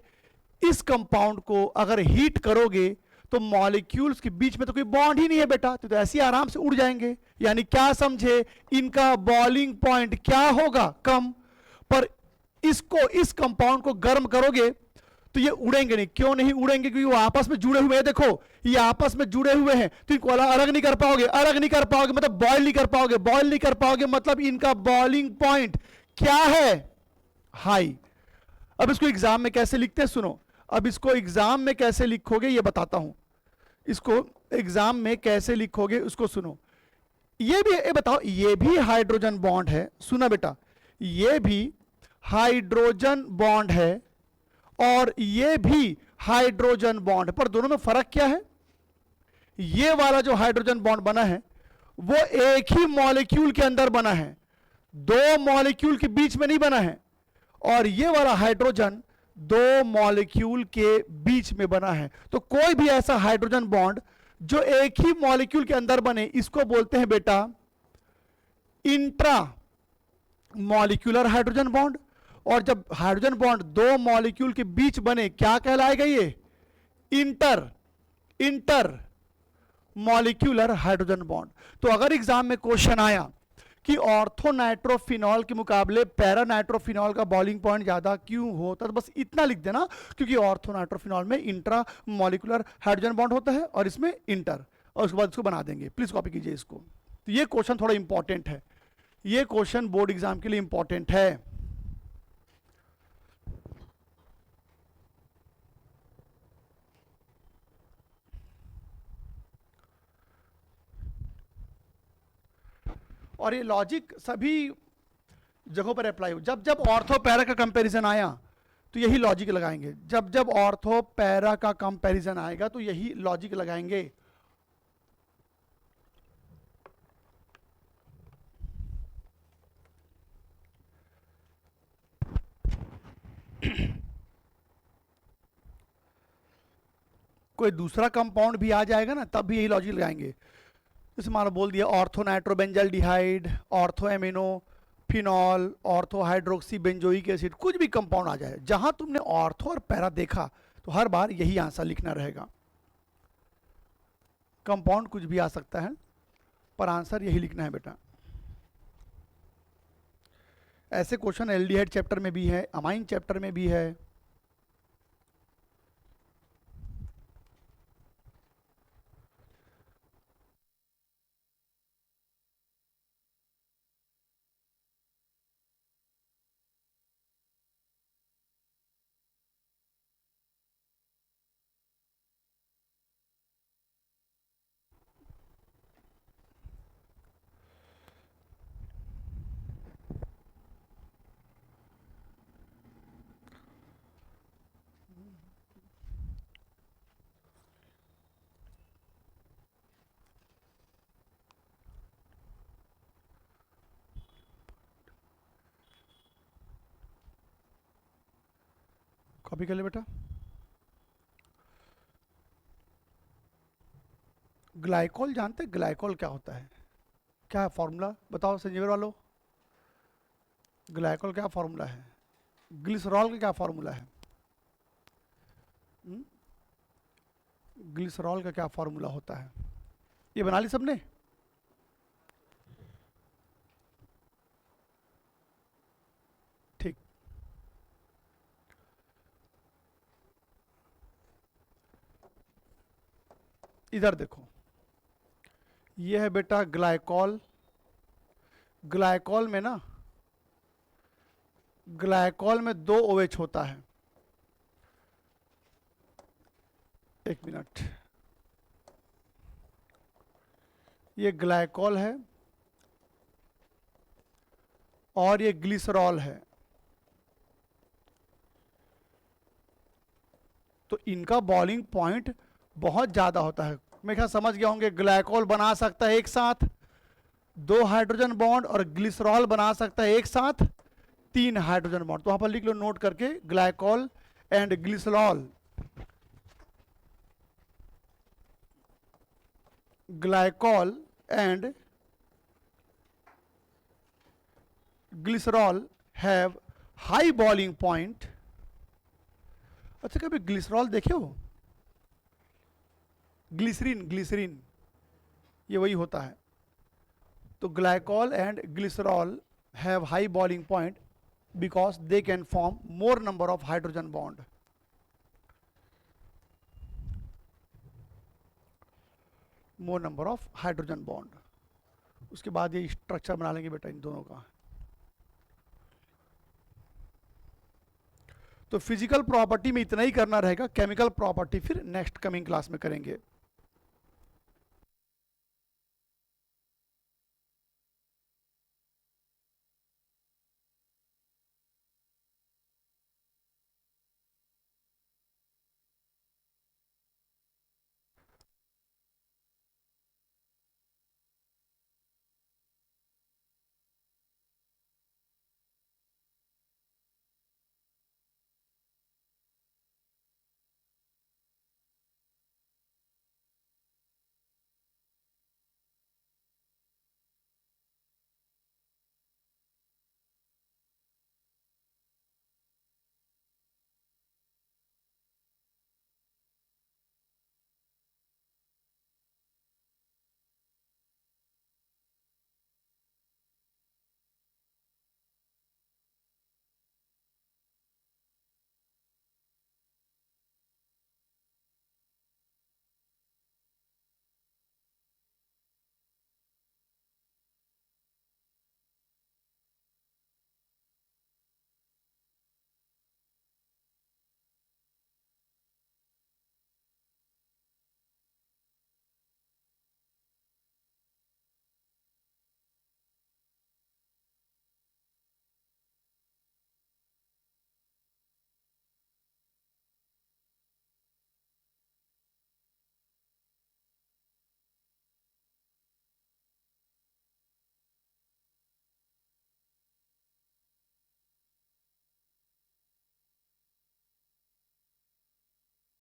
इस कंपाउंड को अगर हीट करोगे तो मॉलिक्यूल्स के बीच में तो कोई बॉन्ड ही नहीं है बेटा, तो ऐसे ही आराम से उड़ जाएंगे। यानी क्या समझे, इनका बॉइलिंग पॉइंट क्या होगा, कम। पर इसको, इस कंपाउंड को गर्म करोगे तो ये उड़ेंगे नहीं। क्यों नहीं उड़ेंगे? क्योंकि वो आपस में जुड़े हुए हैं। देखो ये आपस में जुड़े हुए हैं, तो इनको अलग नहीं कर पाओगे, अलग नहीं कर पाओगे मतलब बॉयल नहीं कर पाओगे, बॉयल नहीं कर पाओगे मतलब इनका बॉइलिंग पॉइंट क्या है, हाई। अब इसको एग्जाम में कैसे लिखते हैं सुनो। अब इसको एग्जाम में कैसे लिखोगे ये बताता हूं। इसको एग्जाम में कैसे लिखोगे उसको सुनो। ये भी, ये बताओ, ये भी हाइड्रोजन बॉन्ड है, सुना बेटा, ये भी हाइड्रोजन बॉन्ड है और ये भी हाइड्रोजन बॉन्ड, पर दोनों में फर्क क्या है? ये वाला जो हाइड्रोजन बॉन्ड बना है वो एक ही मॉलिक्यूल के अंदर बना है, दो मॉलिक्यूल के बीच में नहीं बना है। और ये वाला हाइड्रोजन दो मॉलिक्यूल के बीच में बना है। तो कोई भी ऐसा हाइड्रोजन बॉन्ड जो एक ही मॉलिक्यूल के अंदर बने, इसको बोलते हैं बेटा इंट्रा मॉलिक्यूलर हाइड्रोजन बॉन्ड। और जब हाइड्रोजन बॉन्ड दो मॉलिक्यूल के बीच बने, क्या कहलाएगा ये? Inter molecular hydrogen bond. तो अगर एग्जाम में क्वेश्चन आया कि ऑर्थोनाइट्रोफिनॉल के मुकाबले पैरानाइट्रोफिनॉल का बॉइलिंग पॉइंट ज्यादा क्यों होता है, तो बस इतना लिख देना, क्योंकि ऑर्थोनाइट्रोफिनॉल में इंट्रा मॉलिक्यूलर हाइड्रोजन बॉन्ड होता है और इसमें इंटर, और उसके बाद इसको बना देंगे। प्लीज कॉपी कीजिए इसको। तो ये क्वेश्चन थोड़ा इंपॉर्टेंट है, ये क्वेश्चन बोर्ड एग्जाम के लिए इंपॉर्टेंट है। और ये लॉजिक सभी जगहों पर अप्लाई हो। जब जब ऑर्थो पैरा का कंपैरिजन आया तो यही लॉजिक लगाएंगे, जब जब ऑर्थो पैरा का कंपैरिजन आएगा तो यही लॉजिक लगाएंगे। कोई दूसरा कंपाउंड भी आ जाएगा ना, तब भी यही लॉजिक लगाएंगे। जैसे मान लो बोल दिया ortho nitrobenzaldehyde, ortho amino phenol, ortho hydroxy benzoic acid, कुछ भी कंपाउंड आ जाए, जहां तुमने ऑर्थो और पैरा देखा तो हर बार यही आंसर लिखना रहेगा। कंपाउंड कुछ भी आ सकता है पर आंसर यही लिखना है बेटा। ऐसे क्वेश्चन एल्डिहाइड चैप्टर में भी है, अमाइन चैप्टर में भी है। कॉपी कर ले बेटा। ग्लाइकोल जानते हैं? ग्लाइकोल क्या होता है, क्या है फॉर्मूला बताओ संजीवर वालों। ग्लाइकोल क्या फॉर्मूला है? ग्लिसरॉल का क्या फॉर्मूला है? ग्लिसरॉल का क्या फॉर्मूला होता है? ये बना ली सबने? ठीक। इधर देखो, ये है बेटा ग्लाइकोल। ग्लाइकोल में ना, ग्लाइकोल में दो OH होता है। एक मिनट, ये ग्लाइकोल है और ये ग्लिसरॉल है। तो इनका बॉइलिंग पॉइंट बहुत ज्यादा होता है। मैं क्या समझ गया होंगे, ग्लाइकोल बना सकता है एक साथ दो हाइड्रोजन बॉन्ड और ग्लिसरॉल बना सकता है एक साथ तीन हाइड्रोजन बॉन्ड। तो वहां पर लिख लो नोट करके, glycol and glycerol, glycol and glycerol have high boiling point. अच्छा कभी ग्लिसरॉल देखे हो? ग्लिसरीन, ग्लिसरीन ये वही होता है। तो glycol and glycerol have high boiling point because they can form more number of hydrogen bond. More number of hydrogen bond. उसके बाद ये स्ट्रक्चर बना लेंगे बेटा इन दोनों का। तो फिजिकल प्रॉपर्टी में इतना ही करना रहेगा, केमिकल प्रॉपर्टी फिर नेक्स्ट कमिंग क्लास में करेंगे।